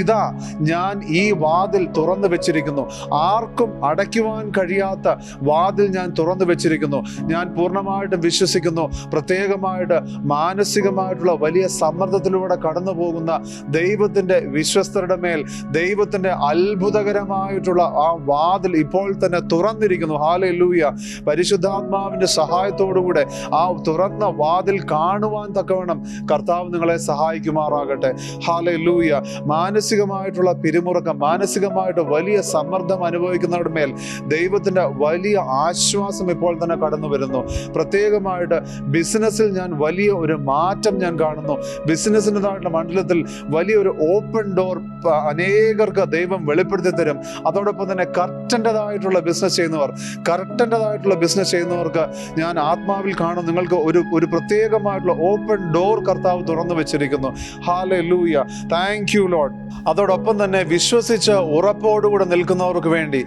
ഇതാ ഞാൻ ഈ വാതിൽ തുറന്നു വെച്ചിരിക്കുന്നു. ആർക്കും അടയ്ക്കുവാൻ കഴിയാത്ത വാതിൽ ഞാൻ തുറന്നു വെച്ചിരിക്കുന്നു. ഞാൻ പൂർണ്ണമായിട്ടും വിശ്വസിക്കുന്നു, പ്രത്യേകമായിട്ട് മാനസികമായിട്ടുള്ള വലിയ സമ്മർദ്ദത്തിലൂടെ കടന്നു പോകുന്ന ദൈവത്തിന്റെ വിശ്വസ്തരുടെ മേൽ ദൈവത്തിന്റെ അത്ഭുതകരമായിട്ടുള്ള ആ വാതിൽ ഇപ്പോൾ തന്നെ തുറന്നിരിക്കുന്നു. ഹല്ലേലൂയ. പരിശുദ്ധാത്മാവിന്റെ സഹായത്തോടുകൂടെ ആ തുറന്ന വാതിൽ കാണുവാൻ തക്കവണ്ണം കർത്താവ് നിങ്ങളെ സഹായിക്കുമാറാകട്ടെ. ഹല്ലേലൂയ. മാനസികമായിട്ടുള്ള പിരിമുറുക്കം, മാനസികമായിട്ട് വലിയ സമ്മർദ്ദം അനുഭവിക്കുന്നവരുടെ മേൽ ദൈവത്തിന്റെ വലിയ ആശ്വാസം ഇപ്പോൾ തന്നെ കടന്നു വരുന്നു. പ്രത്യേകമായിട്ട് ബിസിനസ്സിൽ ഞാൻ വലിയ ഒരു മാറ്റം ഞാൻ കാണുന്നു. ബിസിനസ്സിൻ്റെതായിട്ടുള്ള മണ്ഡലത്തിൽ വലിയൊരു ഓപ്പൺ ഡോർ അനേകർക്ക് ദൈവം വെളിപ്പെടുത്തി തരും. അതോടൊപ്പം തന്നെ കർട്ടൻ്റെതായിട്ടുള്ള ബിസിനസ് ചെയ്യുന്നവർക്ക് ഞാൻ ആത്മാവിൽ കാണും, നിങ്ങൾക്ക് ഒരു പ്രത്യേകമായിട്ടുള്ള ഓപ്പൺ ഡോർ കർത്താവ് തുറന്നു വെച്ചിരിക്കുന്നു. ഹല്ലേലൂയ. Thank you Lord. അതോടൊപ്പം തന്നെ വിശ്വസിച്ച് ഉറപ്പോടുകൂടെ നിൽക്കുന്നവർക്ക് വേണ്ടി,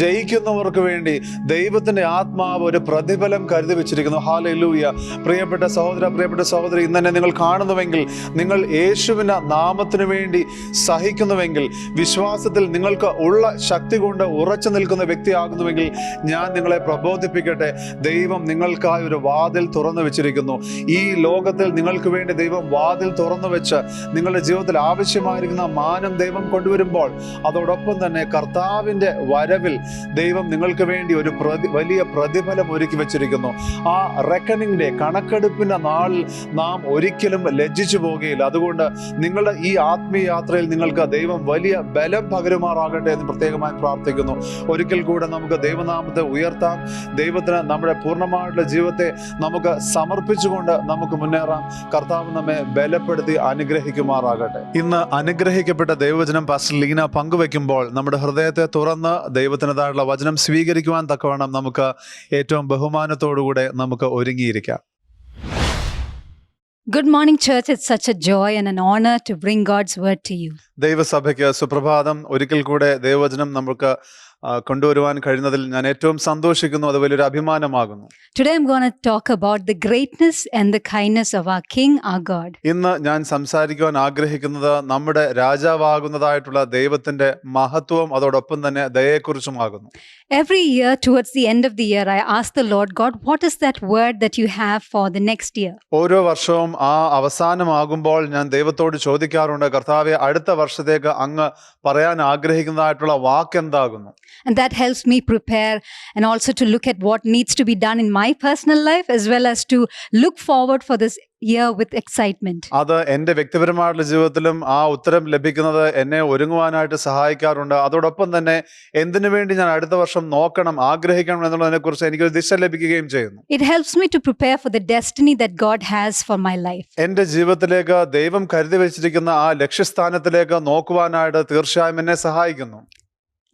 ജയിക്കുന്നവർക്ക് വേണ്ടി ദൈവത്തിന്റെ ആത്മാവ് ഒരു പ്രതിഫലം കരുതി വെച്ചിരിക്കുന്നു. ഹല്ലേലൂയ. പ്രിയപ്പെട്ട സഹോദര, പ്രിയപ്പെട്ട സഹോദരി, ഇന്ന് തന്നെ നിങ്ങൾ കാണുന്നുവെങ്കിൽ, നിങ്ങൾ യേശുവിന്റെ നാമത്തിന് വേണ്ടി സഹിക്കുന്നുവെങ്കിൽ, വിശ്വാസത്തിൽ നിങ്ങൾക്ക് ഉള്ള ശക്തി കൊണ്ട് ഉറച്ചു നിൽക്കുന്ന വ്യക്തിയാകുന്നുവെങ്കിൽ, ഞാൻ നിങ്ങളെ പ്രബോധിപ്പിക്കട്ടെ. ദൈവം നിങ്ങൾക്കായി ഒരു വാതിൽ തുറന്നു വെച്ചിരിക്കുന്നു. ഈ ലോകത്തിൽ നിങ്ങൾക്ക് വേണ്ടി ദൈവം വാതിൽ തുറന്നു വെച്ച് നിങ്ങളുടെ ജീവിതത്തിൽ ആവശ്യമായിരിക്കുന്ന മാനം ദൈവം കൊണ്ടുവരുമ്പോൾ, അതോടൊപ്പം തന്നെ കർത്താവിൻ്റെ വരവിൽ ദൈവം നിങ്ങൾക്ക് വേണ്ടി ഒരു വലിയ പ്രതിഫലം ഒരുക്കി വെച്ചിരിക്കുന്നു. ആ റെക്കണിംഗ് ഡേ, കണക്കെടുപ്പിൻ്റെ നാളിൽ നാം ഒരിക്കലും ലജ്ജിച്ചു പോകുകയില്ല. അതുകൊണ്ട് നിങ്ങളുടെ ഈ ആത്മീയ യാത്രയിൽ നിങ്ങൾക്ക് ദൈവം വലിയ ബലം പകരുമാറാകട്ടെ എന്ന് പ്രത്യേകമായി പ്രാർത്ഥിക്കുന്നു. ഒരിക്കൽ കൂടെ നമുക്ക് ദൈവനാമത്തെ ഉയർത്താം. ദൈവത്തിന് നമ്മുടെ പൂർണ്ണമായിട്ടുള്ള ജീവിതത്തെ നമുക്ക് സമർപ്പിച്ചുകൊണ്ട് നമുക്ക് മുന്നേറാം. കർത്താവ് നമ്മെ ബലപ്പെടുത്തി അനുഗ്രഹിക്കുമാറാകട്ടെ. ഇന്ന് അനുഗ്രഹിക്കപ്പെട്ട ദൈവവചനം പാസ്റ്റർ ലീന പങ്കുവെക്കുമ്പോൾ നമ്മുടെ ഹൃദയത്തെ തുറന്ന് ദൈവത്തിൻ്റെതായുള്ള വചനം സ്വീകരിക്കുവാൻ തക്കവണ്ണം നമുക്ക് ഏറ്റവും ബഹുമാനത്തോടുകൂടെ നമുക്ക് ഒരുങ്ങിയിരിക്കാം. Good morning, church. It's such a joy and an honor to bring God's word to you. ദൈവസഭയ്ക്ക് സുപ്രഭാതം. ഒരിക്കൽ കൂടെ ദൈവവചനം നമുക്ക് കൊണ്ടുവരുവാൻ കഴിയുന്നതിൽ ഞാൻ ഏറ്റവും സന്തോഷിക്കുന്നു. അത് വലിയൊരു അഭിമാനമാകുന്നു. Today I'm going to talk about the greatness and the kindness of our King, our God. ഇന്ന് ഞാൻ സംസാരിക്കുവാൻ ആഗ്രഹിക്കുന്നത് നമ്മുടെ രാജാവാകുന്നതായിട്ടുള്ള ദൈവത്തിന്റെ മഹത്വവും അതോടൊപ്പം തന്നെ ദയയെക്കുറിച്ചുമാകുന്നു. Every year, towards the end of the year, I ask the Lord, God, what is that word that you have for the next year? ഓരോ വർഷവും ആ അവസാനമാകുമ്പോൾ ഞാൻ ദൈവത്തോട് ചോദിക്കാറുണ്ട്, കർത്താവെ, അടുത്ത വർഷത്തേക്ക് അങ്ങ് പറയാൻ ആഗ്രഹിക്കുന്നതായിട്ടുള്ള വാക്ക് എന്താകുന്നു? And that helps me prepare and also to look at what needs to be done in my personal life, as well as to look forward for this year with excitement. അത് എൻ്റെ വ്യക്തിപരമായിട്ടുള്ള ജീവിതത്തിലും ആ ഉത്തരം ലഭിക്കുന്നത് എന്നെ ഒരുങ്ങുവാനായിട്ട് സഹായിക്കാറുണ്ട്. അതോടൊപ്പം തന്നെ എന്തിനു വേണ്ടി ഞാൻ അടുത്ത വർഷം നോക്കണം, ആഗ്രഹിക്കണം എന്നുള്ളതിനെ കുറിച്ച് എനിക്കൊരു ദിശ ലഭിക്കുകയും ചെയ്യുന്നു. It helps me to prepare for the destiny that God has for my life. എൻ്റെ ജീവിതത്തിലേക്ക് ദൈവം കരുതി വെച്ചിരിക്കുന്ന ആ ലക്ഷ്യസ്ഥാനത്തിലേക്ക് നോക്കുവാനായിട്ട് തീർച്ചയായും എന്നെ സഹായിക്കുന്നു.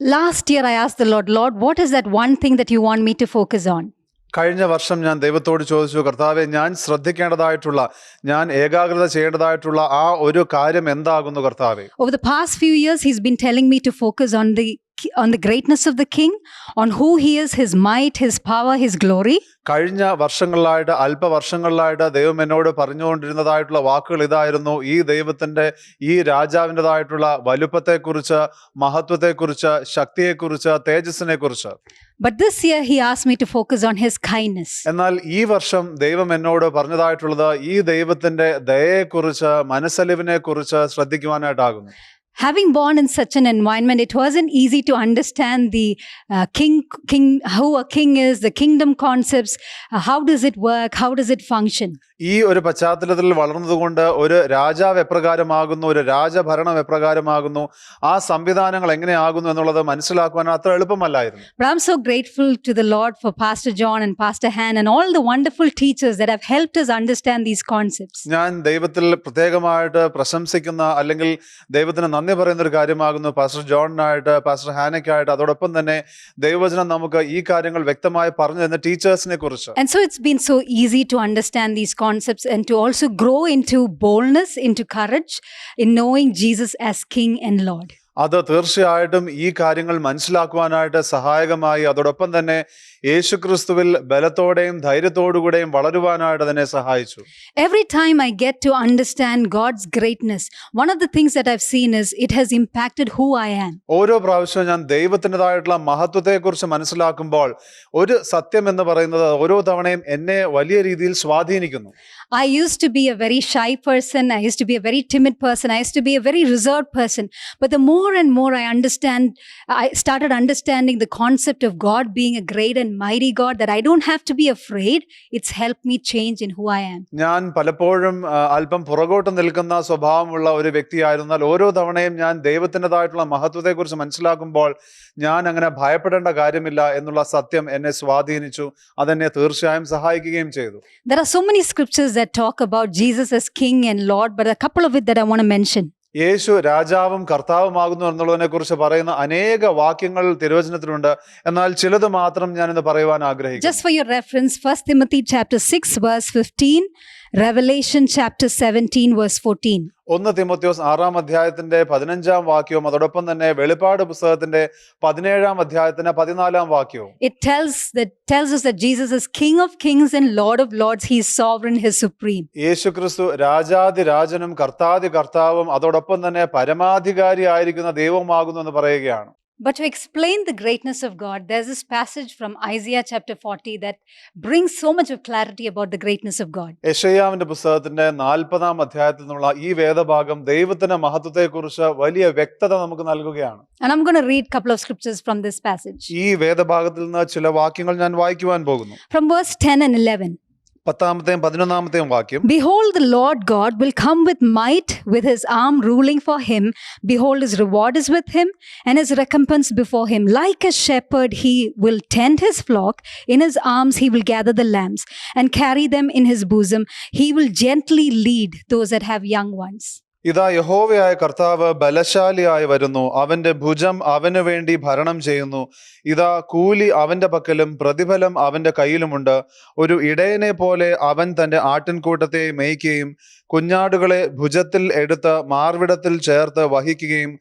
Last year, I asked the Lord, Lord, what is that one thing that you want me to focus on? കഴിഞ്ഞ വർഷം ഞാൻ ദൈവത്തോട് ചോദിച്ചു, കർത്താവെ, ഞാൻ ശ്രദ്ധിക്കേണ്ടതായിട്ടുള്ള, ഞാൻ ഏകാഗ്രത ചെയ്യേണ്ടതായിട്ടുള്ള ആ ഒരു കാര്യം എന്താകുന്നു കർത്താവെ? Over the past few years, He's been telling me to focus on the greatness of the King, on who He is, His might, His power, His glory. കഴിഞ്ഞ വർഷങ്ങളിലായിട്ട്, അല്പവർഷങ്ങളിലായിട്ട് ദൈവം എന്നോട് പറഞ്ഞുകൊണ്ടിരുന്നതായിട്ടുള്ള വാക്കുകൾ ഇതായിരുന്നു: ഈ ദൈവത്തിന്റെ, ഈ രാജാവിൻ്റെതായിട്ടുള്ള വലുപ്പത്തെക്കുറിച്ച്, മഹത്വത്തെക്കുറിച്ച്, ശക്തിയെക്കുറിച്ച്, തേജസ്സിനെ കുറിച്ച്. But this year, He asked me to focus on His kindness. എന്നാൽ ഈ വർഷം ദൈവം എന്നോട് പറഞ്ഞതായിട്ടുള്ളത് ഈ ദൈവത്തിന്റെ ദയയെക്കുറിച്ച്, മനസ്സലിവിനെ കുറിച്ച് ശ്രദ്ധിക്കുവാനായിട്ടാകുന്നു. Having born in such an environment, it wasn't easy to understand the who a king is, the kingdom concepts, how does it work, how does it function. ഈ ഒരു പശ്ചാത്തലത്തിൽ വളർന്നതുകൊണ്ട് ഒരു രാജാവ് എപ്രകാരമാകുന്നു, ഒരു രാജഭരണം എപ്രകാരമാകുന്നു, ആ സംവിധാനങ്ങൾ എങ്ങനെയാകുന്നു എന്നുള്ളത് മനസ്സിലാക്കുവാൻ അത്ര എളുപ്പമല്ലായിരുന്നു. But I'm so grateful to the Lord for Pastor John and Pastor Han and all the wonderful teachers that have helped us understand these concepts. ഞാൻ ദൈവത്തിൽ പ്രത്യേകമായിട്ട് പ്രശംസിക്കുന്ന, അല്ലെങ്കിൽ ദൈവത്തിന് നന്ദി പറയുന്ന ഒരു കാര്യമാകുന്നു പാസ്റ്റർ ജോണിനായിട്ട്, പാസ്റ്റർ ഹാനയ്ക്കായിട്ട്, അതോടൊപ്പം തന്നെ ദൈവവചനം നമുക്ക് ഈ കാര്യങ്ങൾ വ്യക്തമായി പറഞ്ഞു തരുന്ന ടീച്ചേഴ്സിനെ കുറിച്ച്. And so it's been so easy to understand these concepts and to also grow into boldness, into courage in knowing Jesus as King and Lord. അത് തീർച്ചയായിട്ടും ഈ കാര്യങ്ങൾ മനസ്സിലാക്കുവാനായിട്ട് സഹായകമായി. അതോടൊപ്പം തന്നെ യേശുക്രിസ്തുവിൽ ബലത്തോടെയും ധൈര്യത്തോടുകൂടെയും വളരുവാനായിട്ട് അതിനെ സഹായിച്ചു. Every time I get to understand God's greatness, one of the things that I've seen is it has impacted who I am. ഓരോ പ്രാവശ്യവും ഞാൻ ദൈവത്തിൻ്റെതായിട്ടുള്ള മഹത്വത്തെക്കുറിച്ച് മനസ്സിലാക്കുമ്പോൾ ഒരു സത്യം എന്ന് പറയുന്നത് ഓരോ തവണയും എന്നെ വലിയ രീതിയിൽ സ്വാധീനിക്കുന്നു. I used to be a very shy person. I used to be a very timid person. I used to be a very reserved person. But the more and more I started understanding the concept of God being a great and mighty God, that I don't have to be afraid. It's helped me change in who I am. ഞാൻ പലപ്പോഴും അല്പം പുറകോട്ട് നിൽക്കുന്ന സ്വഭാവമുള്ള ഒരു വ്യക്തിയായിരുന്നാൽ ഓരോ തവണയും ഞാൻ ദൈവത്തിൻ്റെതായിട്ടുള്ള മഹത്വത്തെക്കുറിച്ച് മനസ്സിലാക്കുമ്പോൾ ഞാൻ അങ്ങനെ ഭയപ്പെടേണ്ട കാര്യമില്ല എന്നുള്ള സത്യം എന്നെ സ്വാധീനിച്ചു. അതെന്നെ തീർച്ചയായും സഹായിക്കുകയും ചെയ്തു. There are so many scriptures that talk about Jesus as King and Lord, but a couple of it that I want to mention. യേശു രാജാവും കർത്താവുമാകുന്നു എന്നുള്ളതിനെ കുറിച്ച് പറയുന്ന അനേക വാക്യങ്ങൾ തിരുവചനത്തിലുണ്ട്. എന്നാൽ ചിലത് മാത്രം ഞാനിന്ന് പറയുവാൻ ആഗ്രഹിക്കുന്നു. Just for your reference, 1 Timothy chapter 6 verse 15, Revelation chapter 17 verse 14. 1 തിമോഥെയോസ് 6-ാം അധ്യായത്തിന്റെ 15-ാം വാക്യവും അതോടൊപ്പം തന്നെ വെളിപ്പാട് പുസ്തകത്തിന്റെ 17-ാം അധ്യായത്തിന്റെ 14-ാം വാക്യവും. It tells us that Jesus is King of kings and Lord of lords. He is sovereign, He is supreme. യേശുക്രിസ്തു രാജാതി രാജനും കർത്താതി കർത്താവും അതോടൊപ്പം തന്നെ പരമാധികാരി ആയിരിക്കുന്ന ദൈവമാകുന്നു എന്ന് പറയുകയാണ്. But to explain the greatness of God, there's this passage from Isaiah chapter 40 that brings so much of clarity about the greatness of God. യെശയ്യാവിന്റെ പുസ്തകത്തിന്റെ 40-ാം അധ്യായത്തിൽ നിന്നുള്ള ഈ വേദഭാഗം ദൈവത്തിന്റെ മഹത്വത്തെക്കുറിച്ച് വലിയ വ്യക്തത നമുക്ക് നൽകുകയാണ്. And I'm going to read a couple of scriptures from this passage. ഈ വേദഭാഗത്തിൽ നിന്ന് ചില വാക്യങ്ങൾ ഞാൻ വായിക്കുവാൻ പോകുന്നു. From verse 10 and 11. 10-ാമത്തെയും 11-ാമത്തെയും വാക്യം. Behold, the Lord God will come with might, with His arm ruling for Him. Behold, His reward is with Him, and His recompense before Him. Like a shepherd, He will tend His flock. In His arms He will gather the lambs and carry them in His bosom. He will gently lead those that have young ones. ഇതാ യഹോവയായ കർത്താവ് ബലശാലിയായി വരുന്നു. അവന്റെ ഭുജം അവന് വേണ്ടി ഭരണം ചെയ്യുന്നു. ഇതാ കൂലി അവന്റെ പക്കലും പ്രതിഫലം അവന്റെ കയ്യിലുമുണ്ട്. ഒരു ഇടയനെ പോലെ അവൻ തന്റെ ആട്ടിൻകൂട്ടത്തെ മേയ്ക്കുകയും കുഞ്ഞാടുകളെ ഭുജത്തിൽ എടുത്ത് മാർവിടത്തിൽ ചേർത്ത് വഹിക്കുകയും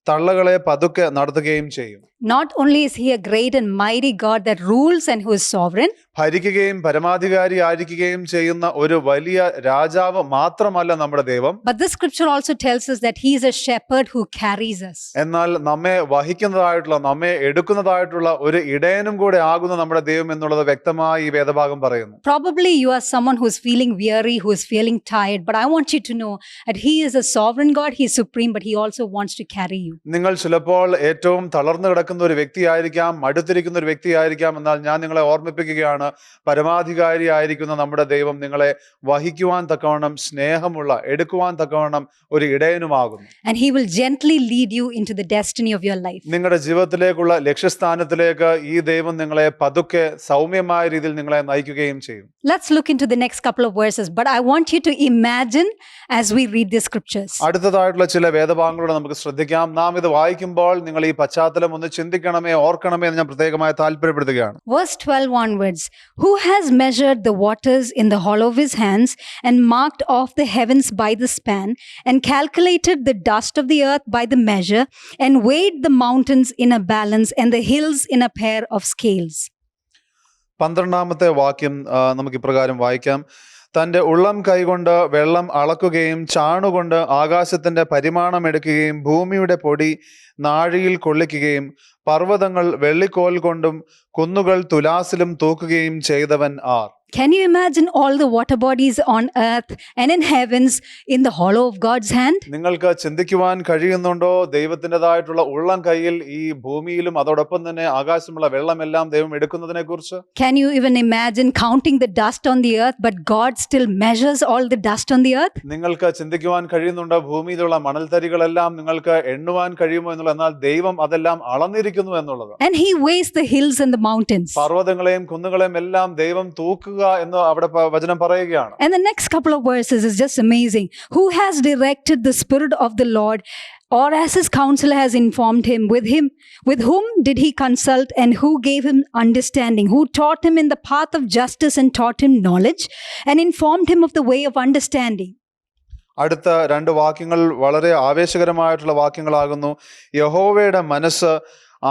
തള്ളകളെ പതുക്കെ നടത്തുകയും ചെയ്യും. Not only is he a great and mighty God that rules and who is sovereign, ഭരിക്കുകയും പരമാധികാരി ആയിരിക്കുകയും ചെയ്യുന്ന ഒരു വലിയ രാജാവ് മാത്രമല്ല നമ്മുടെ ദൈവം, but this scripture also tells us that he is a shepherd who carries us. എന്നാൽ നമ്മെ വഹിക്കുന്നതായിട്ടുള്ള, നമ്മെ എടുക്കുന്നതായിട്ടുള്ള ഒരു ഇടയനും കൂടെ ആകുന്ന നമ്മുടെ ദൈവം എന്നുള്ളത് വ്യക്തമായി ഈ വേദഭാഗം പറയുന്നു. Probably you are someone who is feeling weary, who is feeling tired, but I want you to know that he is a sovereign God, he is supreme, but he also wants to carry you. നിങ്ങൾ ചിലപ്പോൾ ഏറ്റവും തളർന്നു കിടക്കുന്ന ഒരു വ്യക്തിയായിരിക്കാം, മടുത്തിരിക്കുന്ന ഒരു വ്യക്തിയായിരിക്കാം. എന്നാൽ ഞാൻ നിങ്ങളെ ഓർമ്മിപ്പിക്കുകയാണ്, പരമാധികാരി ആയിരിക്കുന്ന നമ്മുടെ ദൈവം നിങ്ങളെ വഹിക്കുവാൻ തക്കവണ്ണം സ്നേഹമുള്ള, എടുക്കുവാൻ തക്കവണ്ണം ഒരു ഇടയനുമാകുന്നു. And he will gently lead you into the destiny of your life. നിങ്ങളുടെ ജീവിതത്തിലേക്കുള്ള ലക്ഷ്യസ്ഥാനത്തിലേക്ക് ഈ ദൈവം നിങ്ങളെ പതുക്കെ സൗമ്യമായ രീതിയിൽ നിങ്ങളെ നയിക്കുകയും ചെയ്യും. Let's look into the next couple of verses, but I want you to imagine as we read the scriptures. അടുത്തതായിട്ടുള്ള ചില വേദഭാഗങ്ങളോട് നമുക്ക് ശ്രദ്ധിക്കാം. നാം ഇത് വായിക്കുമ്പോൾ നിങ്ങൾ ഈ പശ്ചാത്തലം ഒന്ന് ചിന്തിക്കണമേ, ഓർക്കണമേ എന്ന് ഞാൻ പ്രത്യേകമായി താല്പര്യപ്പെടുത്തുകയാണ്. Verse 12 onwards. Who has measured the waters in the hollow of his hands and marked off the heavens by the span and calculated the dust of the earth by the measure and weighed the mountains in a balance and the hills in a pair of scales? 12-ാമത്തെ വാക്യം നമുക്ക് ഇപ്രകാരം വായിക്കാം. തൻ്റെ ഉള്ളം കൈകൊണ്ട് വെള്ളം അളക്കുകയും ചാണുകൊണ്ട് ആകാശത്തിന്റെ പരിമാണം എടുക്കുകയും ഭൂമിയുടെ പൊടി നാഴിയിൽ കൊള്ളിക്കുകയും പർവ്വതങ്ങൾ വെള്ളിക്കോൽ കൊണ്ടും കുന്നുകൾ തുലാസിലും തൂക്കുകയും ചെയ്തവൻ R? Can you imagine all the water bodies on earth and in heavens in the hollow of God's hand? നിങ്ങൾക്ക് ചിന്തിക്കുവാൻ കഴിയുന്നുണ്ടോ ദൈവത്തിൻ്റെതായിട്ടുള്ള ഉള്ളം കൈയിൽ ഈ ഭൂമിയിലും അതോടൊപ്പം തന്നെ ആകാശമുള്ള വെള്ളമെല്ലാം ദൈവം എടുക്കുന്നതിനെ കുറിച്ച്? Can you even imagine counting the dust on the earth, but God still measures all the dust on the earth? നിങ്ങൾക്ക് ചിന്തിക്കുവാൻ കഴിയുന്നുണ്ടോ ഭൂമിയിലുള്ള മണൽത്തരികളെല്ലാം നിങ്ങൾക്ക് എണ്ണുവാൻ കഴിയുമോ എന്നുള്ളത്? എന്നാൽ ദൈവം അതെല്ലാം അളന്നിരിക്കുന്നു എന്നുള്ളത്. And he weighs the hills and the mountains. പർവ്വതങ്ങളെയും കുന്നുകളെയും എല്ലാം ദൈവം തൂക്കുക എന്ന് അവിടെ വചനം പറയുകയാണ്. And the next couple of verses is just amazing. Who has directed the Spirit of the Lord, or as his counselor has informed him? With whom did he consult, and who gave him understanding? Who taught him in the path of justice and taught him knowledge and informed him of the way of understanding? അടുത്ത 2 വാക്യങ്ങൾ വളരെ ആവേശകരമായിട്ടുള്ള വാക്യങ്ങളാകുന്നു. യഹോവയുടെ മനസ്സ്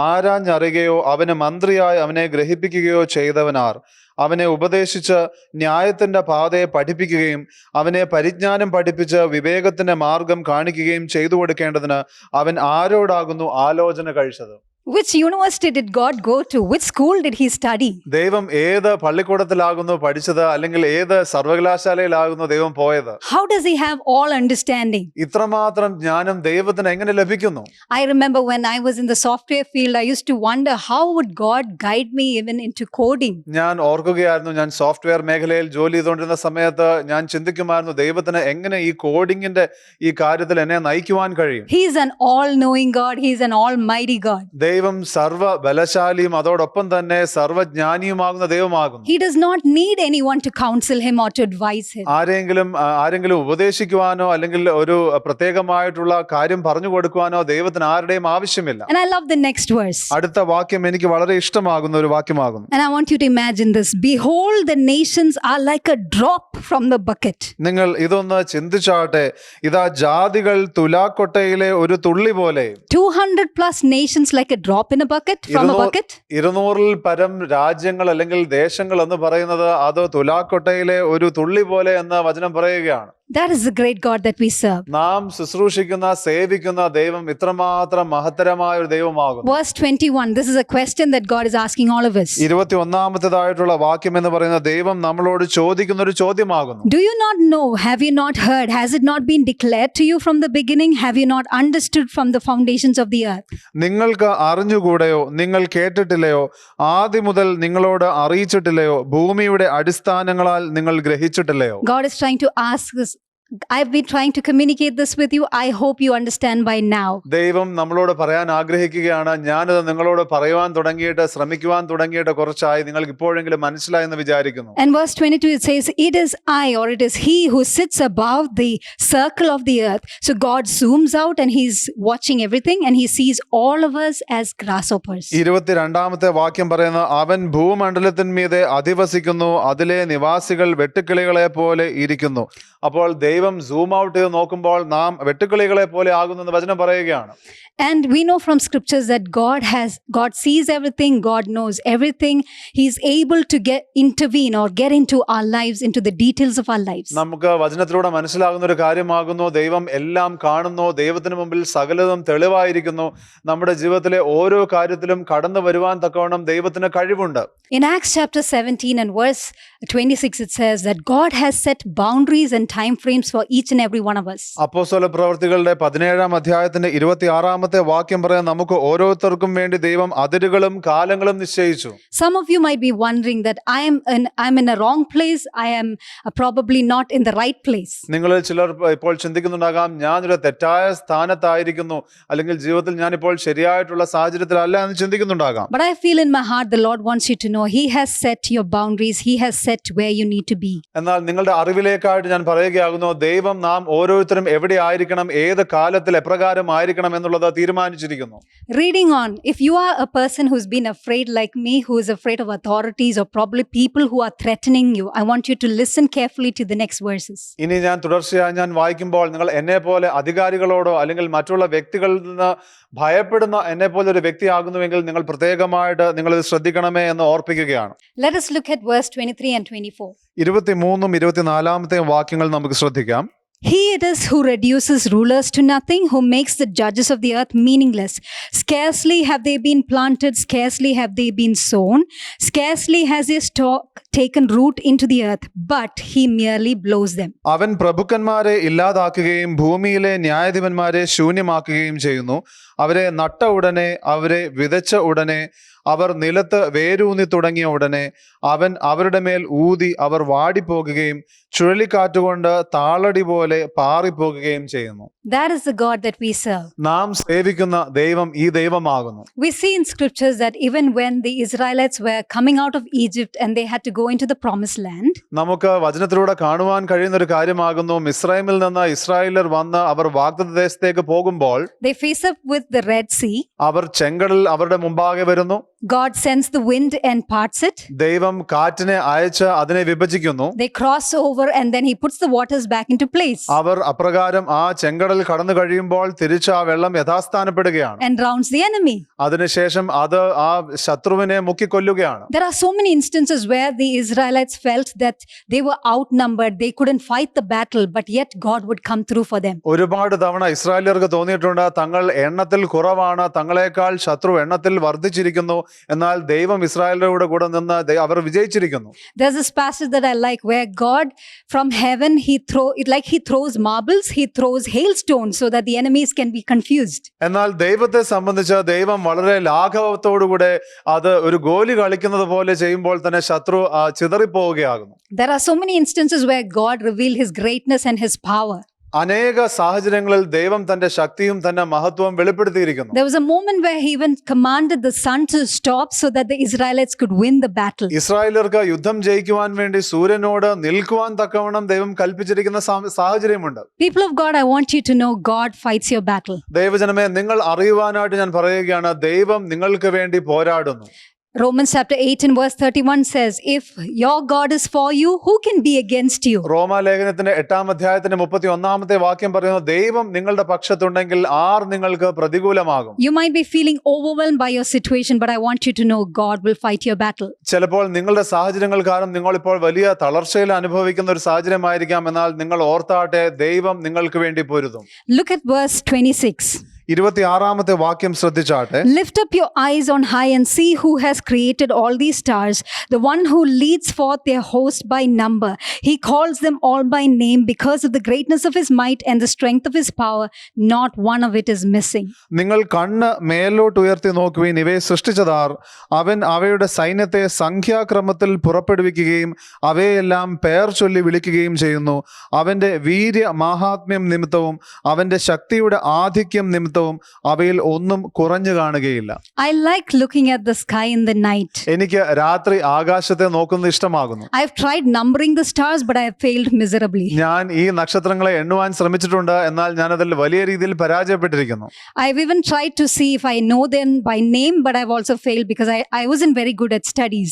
ആരാഞ്ഞറിയുകയോ അവന് മന്ത്രിയായി അവനെ ഗ്രഹിപ്പിക്കുകയോ ചെയ്തവനാർ? അവനെ ഉപദേശിച്ച് ന്യായത്തിന്റെ പാതയെ പഠിപ്പിക്കുകയും അവനെ പരിജ്ഞാനം പഠിപ്പിച്ച് വിവേകത്തിന്റെ മാർഗം കാണിക്കുകയും ചെയ്തു കൊടുക്കേണ്ടതിന് അവൻ ആരോടാകുന്നു ആലോചന കഴിച്ചത്? Which university did God go to? Which school did he study? ദൈവം ഏത് പള്ളിക്കൂടത്തിലാകുന്നു പഠിച്ചത്, അല്ലെങ്കിൽ ഏത് സർവകലാശാലയിലാകുന്നു ദൈവം പോയത്? How does he have all understanding? ഇത്രമാത്രം ജ്ഞാനം ദൈവത്തിന് എങ്ങനെ ലഭിക്കുന്നു? I remember when I was in the software field, I used to wonder how would God guide me even into coding? ഞാൻ ഓർക്കുകയായിരുന്നു, ഞാൻ സോഫ്റ്റ്വെയർ മേഖലയിൽ ജോലി ചെയ്തുകൊണ്ടിരുന്ന സമയത്ത് ഞാൻ ചിന്തിക്കുമായിരുന്നു, ദൈവത്തിന് എങ്ങനെ ഈ കോഡിങ്ങിന്റെ ഈ കാര്യത്തിൽ എന്നെ നയിക്കുവാൻ കഴിയും? He is an all-knowing God. He is an almighty God. ദൈവം സർവ്വ ബലശാലിയും അതോടൊപ്പം തന്നെ സർവ്വജ്ഞാനിയുമാകുന്ന ദൈവമാകുന്നു. He does not need anyone to counsel him or to advise him. ആരെങ്കിലും ഉപദേശിക്കുവാനോ അല്ലെങ്കിൽ ഒരു പ്രത്യേകമായിട്ടുള്ള കാര്യം പറഞ്ഞു കൊടുക്കുവാനോ ദൈവത്തിന് ആരുടെയും ആവശ്യമില്ല. And I love the next verse. അടുത്ത വാക്യം എനിക്ക് വളരെ ഇഷ്ടമാകുന്ന ഒരു വാക്യമാകുന്നു. And I want you to imagine this. Behold, the nations are like a drop from the bucket. നിങ്ങൾ ഇതൊന്ന് ചിന്തിച്ചാട്ടെ. ഇതാ ജാതികൾ തുലാക്കൊട്ടയിലെ ഒരു തുള്ളി പോലെ. 200 plus nations like a drop in a bucket, from a bucket. 200-ൽ പരം രാജ്യങ്ങൾ അല്ലെങ്കിൽ ദേശങ്ങൾ എന്ന് പറയുന്നത് അത് തുലാക്കൊട്ടയിലെ ഒരു തുള്ളി പോലെ എന്ന് വചനം പറയുകയാണ്. That is the great God that we serve. നാം ശുശ്രൂഷിക്കുന്ന സേവിക്കുന്ന ദൈവം ഇത്രമാത്രം മഹത്തരമായ ഒരു ദൈവമാകുന്നു. Verse 21, this is a question that God is asking all of us. 21-ാമത്തേതായിട്ടുള്ള വാക്യം എന്ന് പറയുന്ന ദൈവം നമ്മളോട് ചോദിക്കുന്ന ഒരു ചോദ്യമാകുന്നു. Do you not know? Have you not heard? Has it not been declared to you from the beginning? Have you not understood from the foundations of the earth? നിങ്ങൾക്ക് അറിഞ്ഞുകൂടെയോ, നിങ്ങൾ കേട്ടിട്ടില്ലയോ, ആദ്യം മുതൽ നിങ്ങളോട് അറിയിച്ചിട്ടില്ലയോ, ഭൂമിയുടെ അടിസ്ഥാനങ്ങളാൽ നിങ്ങൾ ഗ്രഹിച്ചിട്ടില്ലയോ? God is trying to ask us. I've been trying to communicate this with you. I hope you understand by now. ദൈവം നമ്മളോട് പറയാൻ ആഗ്രഹിക്കുകയാണ്. ഞാനത് നിങ്ങളോട് പറയുവാൻ തുടങ്ങിയിട്ട് ശ്രമിക്കുവാൻ തുടങ്ങിയിട്ട് കുറച്ചായി, നിങ്ങൾക്ക് ഇപ്പോഴെങ്കിലും മനസ്സിലായെന്ന് വിചാരിക്കുന്നു. And verse 22 it says, it is I, or it is he who sits above the circle of the earth. So God zooms out and he's watching everything and he sees all of us as grasshoppers. 22-ാമത്തെ വാക്യം പറയുന്നത്, അവൻ ഭൂമണ്ഡലത്തിന്മീതെ അധിവസിക്കുന്നു, അതിലെ നിവാസികൾ വെട്ടുക്കിളികളെ പോലെ ഇരിക്കുന്നു. അപ്പോൾ ദൈവം zoom out ചെയ്ത് നോക്കുമ്പോൾ നാം വെട്ടുക്കിളികളെ പോലെ ആകുന്നെന്ന് വചനം പറയുകയാണ്. And we know from scriptures that God sees everything, God knows everything. He's able to intervene or get into our lives, into the details of our lives. നമുക്ക് വചനത്തിലൂടെ മനസ്സിലാകുന്ന ഒരു കാര്യമാകുന്നു, ദൈവം എല്ലാം കാണുന്നു, ദൈവത്തിന് മുമ്പിൽ സകലതും തെളിവായിരിക്കുന്നു. നമ്മുടെ ജീവിതത്തിലെ ഓരോ കാര്യത്തിലും കടന്നു വരുവാൻ തക്കവണ്ണം ദൈവത്തിന് കഴിവുണ്ട്. In Acts chapter 17 and verse 26 it says that God has set boundaries and time frames for each and every one of us. അപ്പോസ്തല പ്രവൃത്തികളുടെ 17-ാം അധ്യായത്തിന്റെ 26-ാമത്തെ വാക്യം പറയാൻ നമുക്ക് ഓരോരുത്തർക്കും വേണ്ടി ദൈവം അതിരുകളും കാലങ്ങളും നിശ്ചയിച്ചു. Some of you might be wondering that I'm in a wrong place, I am probably not in the right place. നിങ്ങളിൽ ചിലർ ഇപ്പോൾ ചിന്തിക്കുന്നുണ്ടാകാം, ഞാനൊരു തെറ്റായ സ്ഥാനത്തായിരിക്കുന്നു, അല്ലെങ്കിൽ ജീവിതത്തിൽ ഞാനിപ്പോൾ ശരിയായിട്ടുള്ള സാഹചര്യത്തിലല്ല എന്ന് ചിന്തിക്കുന്നുണ്ടാകാം. But I feel in my heart the Lord wants you to know He has set your boundaries, He has set where you need to be. എന്നാൽ നിങ്ങളുടെ അറിവിലേക്കായിട്ട് ഞാൻ പറയുകയാകുന്നു, ദൈവം നാം ഓരോരുത്തരും എവിടെ ആയിരിക്കണം, ഏത് കാലത്തിൽ എപ്രകാരം ആയിരിക്കണം എന്നുള്ളത് തീരുമാനിച്ചിരിക്കുന്നു. Reading on, if you are a person who's been afraid like me, who is afraid of authorities or probably people who are threatening you, I want you to listen carefully to the next verses. ഇനി ഞാൻ തുടർച്ചയായി ഞാൻ വായിക്കുമ്പോൾ നിങ്ങൾ എന്നെ പോലെ അധികാരികളോടോ അല്ലെങ്കിൽ മറ്റുള്ള വ്യക്തികളിൽ നിന്ന് ഭയപ്പെടുന്ന എന്നെ പോലെ ഒരു വ്യക്തിയാകുന്നുവെങ്കിൽ നിങ്ങൾ പ്രത്യേകമായിട്ട് നിങ്ങൾ ഇത് ശ്രദ്ധിക്കണമേ എന്ന് ഓർപ്പിക്കുകയാണ്. Let us look at verse 23 and 24. 23-ഉം 24-ാമത്തെയും വാക്യങ്ങൾ നമുക്ക് ശ്രദ്ധിക്കാം. He it is who reduces rulers to nothing, who makes the judges of the earth meaningless. Scarcely have they been planted, scarcely have they been sown, scarcely has their stalk taken root into the earth, but he merely blows them. അവൻ പ്രഭുക്കന്മാരെ ഇല്ലാതാക്കുകയും ഭൂമിയിലെ ന്യായാധിപന്മാരെ ശൂന്യമാക്കുകയും ചെയ്യുന്നു. അവരെ നട്ട ഉടനെ, അവരെ വിതച്ച ഉടനെ, അവർ നിലത്ത് വേരൂന്നി തുടങ്ങിയ ഉടനെ അവൻ അവരുടെ മേൽ ഊതി അവർ വാടിപ്പോകുകയും ചുഴലിക്കാറ്റുകൊണ്ട് താളടി പോലെ പാറിപ്പോകുകയും ചെയ്യുന്നു. That is the God that we serve. നാം സേവിക്കുന്ന ദൈവം ഈ ദൈവമാകുന്നു. We see in scriptures that even when the Israelites were coming out of Egypt and they had to go into the promised land, നമുക്ക് വചനത്തിലൂടെ കാണുവാൻ കഴിയുന്ന ഒരു കാര്യമാകുന്നു, മിസ്രൈമിൽ നിന്ന് ഇസ്രായേലർ വന്ന് അവർ വാഗ്ദത്ത ദേശത്തേക്ക് പോകുമ്പോൾ they face up with the Red Sea. അവർ ചെങ്കടൽ അവരുടെ മുമ്പാകെ വരുന്നു. God sends the wind and parts it. ദൈവം കാറ്റിനെ അയച്ച് അതിനെ വിഭജിക്കുന്നു. They cross over and then he puts the waters back into place അവർ അപ്രകാരം ആ ചെങ്കടൽ കടന്നു കഴിയുമ്പോൾ തിരിച്ച് ആ വെള്ളം യഥാസ്ഥാനപ്പെടുകയാണ്. and drowns the enemy. അതിനുശേഷം അത് ആ ശത്രുവിനെ മുക്കിക്കൊല്ലുകയാണ്. There are so many instances where the Israelites felt that they were outnumbered, they couldn't fight the battle, but yet God would come through for them. ഒരുപാട് തവണ ഇസ്രായേലിയർക്ക് തോന്നിയിട്ടുണ്ട്, തങ്ങൾ എണ്ണത്തിൽ കുറവാണ്, തങ്ങളെക്കാൾ ശത്രു എണ്ണത്തിൽ വർദ്ധിച്ചിരിക്കുന്നു, എന്നാൽ ദൈവം ഇസ്രായേലിന്റെ കൂടെ നിന്ന് അവർ വിജയിച്ചിരിക്കുന്നു. There's this passage that I like where God from heaven he throws marbles, he throws hailstones so that the enemies can be confused. എന്നാൽ ദൈവത്തെ സംബന്ധിച്ച് ദൈവം വളരെ ലാഘവത്തോടുകൂടെ അത് ഒരു ഗോലി കളിക്കുന്നത് പോലെ ചെയ്യുമ്പോൾ തന്നെ ശത്രു ചിതറിപ്പോവുകയാകുന്നു. There are so many instances where God revealed his greatness and his power. അനേക സാഹചര്യങ്ങളിൽ ദൈവം തന്റെ ശക്തിയും തന്റെ മഹത്വവും വെളിപ്പെടുത്തിയിരിക്കുന്നു. There was a moment where he even commanded the sun to stop so that the Israelites could win the battle. ഇസ്രായേലർക്ക് യുദ്ധം ജയിക്കുവാൻ വേണ്ടി സൂര്യനോട് നിൽക്കുവാൻ തക്കവണ്ണം ദൈവം കൽപ്പിച്ചിരിക്കുന്ന സാഹചര്യമുണ്ട്. People of God, I want you to know God fights your battle. ദൈവജനമേ, നിങ്ങൾ അറിയുവാനായിട്ട് ഞാൻ പറയുകയാണ്, ദൈവം നിങ്ങൾക്ക് വേണ്ടി പോരാടുന്നു. Romans chapter 8 and verse 31 says, if your God is for you, who can be against you? റോമാലേഖനത്തിന്റെ 8-ാം അധ്യായത്തിന്റെ 31-ാമത്തെ വാക്യം പറയുന്നു, ദൈവം നിങ്ങളുടെ പക്ഷത്തുണ്ടെങ്കിൽ ആർ നിങ്ങൾക്ക് പ്രതികൂലമാകും. You might be feeling overwhelmed by your situation, but I want you to know God will fight your battle. ചിലപ്പോൾ നിങ്ങളുടെ സാഹചര്യങ്ങൾ കാരണം നിങ്ങൾ ഇപ്പോൾ വലിയ തളർച്ചയിൽ അനുഭവിക്കുന്ന ഒരു സാഹചര്യമായിരിക്കാം, എന്നാൽ നിങ്ങൾ ഓർത്താട്ടെ, ദൈവം നിങ്ങൾക്ക് വേണ്ടി പൊരുതും. Look at verse 26. 26-ാമത്തെ വാക്യം ശ്രദ്ധിച്ചാട്ടെ. Lift up your eyes on high and see who has created all these stars, the one who leads forth their host by number. He calls them all by name because of the greatness of his might and the strength of his power. Not one of it is missing. നിങ്ങൾ കണ്ണ് മേലോട്ട് ഉയർത്തി നോക്കുവിൻ, ഇവയെ സൃഷ്ടിച്ചതാർ. അവൻ അവയുടെ സൈന്യത്തെ സംഖ്യാക്രമത്തിൽ പുറപ്പെടുവിക്കുകയും അവയെല്ലാം പേർ ചൊല്ലി വിളിക്കുകയും ചെയ്യുന്നു. അവന്റെ വീര്യ മാഹാത്മ്യം നിമിത്തവും അവന്റെ ശക്തിയുടെ ആധിക്യം നിമിത്തവും മഹത്വവും അവയിൽ ഒന്നും കുറഞ്ഞു കാണുകയില്ല. I like looking at the sky in the night. എനിക്ക് രാത്രി ആകാശത്തെ നോക്കുന്നത് ഇഷ്ടമാകുന്നു. I've tried numbering the stars, but I have failed miserably. ഞാൻ ഈ നക്ഷത്രങ്ങളെ എണ്ണുവാൻ ശ്രമിച്ചിട്ടുണ്ട്, എന്നാൽ ഞാൻ അതിൽ വലിയ രീതിയിൽ പരാജയപ്പെട്ടിരിക്കുന്നു. I've even tried to see if I know them by name, but I've also failed because I wasn't very good at studies.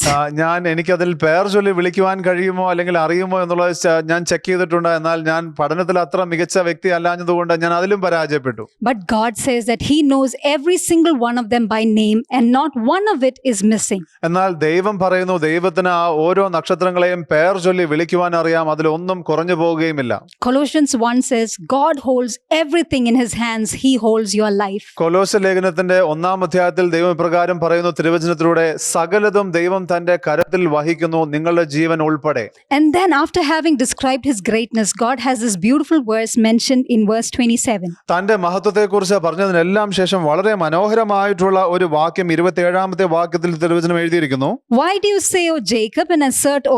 എനിക്കതിൽ പേർ ചൊല്ലി വിളിക്കുവാൻ കഴിയുമോ അല്ലെങ്കിൽ അറിയുമോ എന്നുള്ളത് ഞാൻ ചെക്ക് ചെയ്തിട്ടുണ്ട്, എന്നാൽ ഞാൻ പഠനത്തിൽ അത്ര മികച്ച വ്യക്തി അല്ലാഞ്ഞതുകൊണ്ട് ഞാൻ അതിലും പരാജയപ്പെട്ടു. But God says that He knows every single one of them by name, and not one of it is missing. എന്നാൽ ദൈവം പറയുന്നു, ദൈവത്തിന് ആ ഓരോ നക്ഷത്രങ്ങളെയും പേർ ചൊല്ലി വിളിക്കുവാൻ അറിയാം, അതിലൊന്നും കുറഞ്ഞു പോവുകയുമില്ല. Colossians 1 says, God holds everything in His hands. He holds your life. കൊലോസ്യ ലേഖനത്തിന്റെ 1-ാം അധ്യായത്തിൽ ദൈവം ഇപ്രകാരം പറയുന്നു, തിരുവചനത്തിലൂടെ സകലതും ദൈവം തന്റെ കരത്തിൽ വഹിക്കുന്നു, നിങ്ങളുടെ ജീവൻ ഉൾപ്പെടെ. And then after having described His greatness, God has this beautiful verse mentioned in verse 27. തന്റെ മഹത്വത്തെക്കുറിച്ച് പറഞ്ഞതിനെല്ലാം ശേഷം വളരെ മനോഹരമായിട്ടുള്ള ഒരു വാക്യം 27-ാമത്തെ വാക്യത്തിൽ തിരുവചനം എഴുതിയിരിക്കുന്നു. Why do you say, O Jacob, and assert, O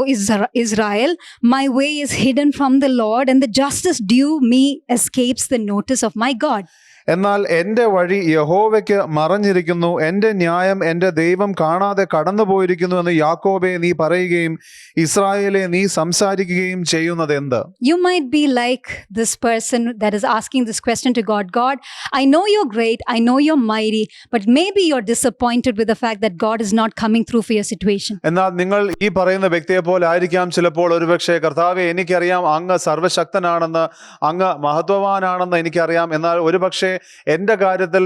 Israel, my way is hidden from the Lord, and the justice due me escapes the notice of my God? എന്നാൽ എന്റെ വഴി യഹോവയ്ക്ക് മറഞ്ഞിരിക്കുന്നു, എന്റെ ന്യായം എന്റെ ദൈവം കാണാതെ കടന്നുപോയിരിക്കുന്നു എന്ന് യാക്കോബെ നീ പറയുകയും ഇസ്രായേലെ നീ സംസാരിക്കുകയും ചെയ്യുന്നത് എന്ത്? You might be like this person that is asking this question to God. God, I know you're great, I know you're mighty, but maybe you're disappointed with the fact that God is not coming through for your situation. എന്നാൽ നിങ്ങൾ ഈ പറയുന്ന വ്യക്തിയെ പോലെ ആയിരിക്കാം ചിലപ്പോൾ ഒരുപക്ഷെ, കർത്താവെ എനിക്കറിയാം അങ്ങ് സർവ്വശക്തനാണെന്ന്, അങ്ങ് മഹത്വവാനാണെന്ന് എനിക്കറിയാം, എന്നാൽ ഒരുപക്ഷെ എന്റെ കാര്യത്തിൽ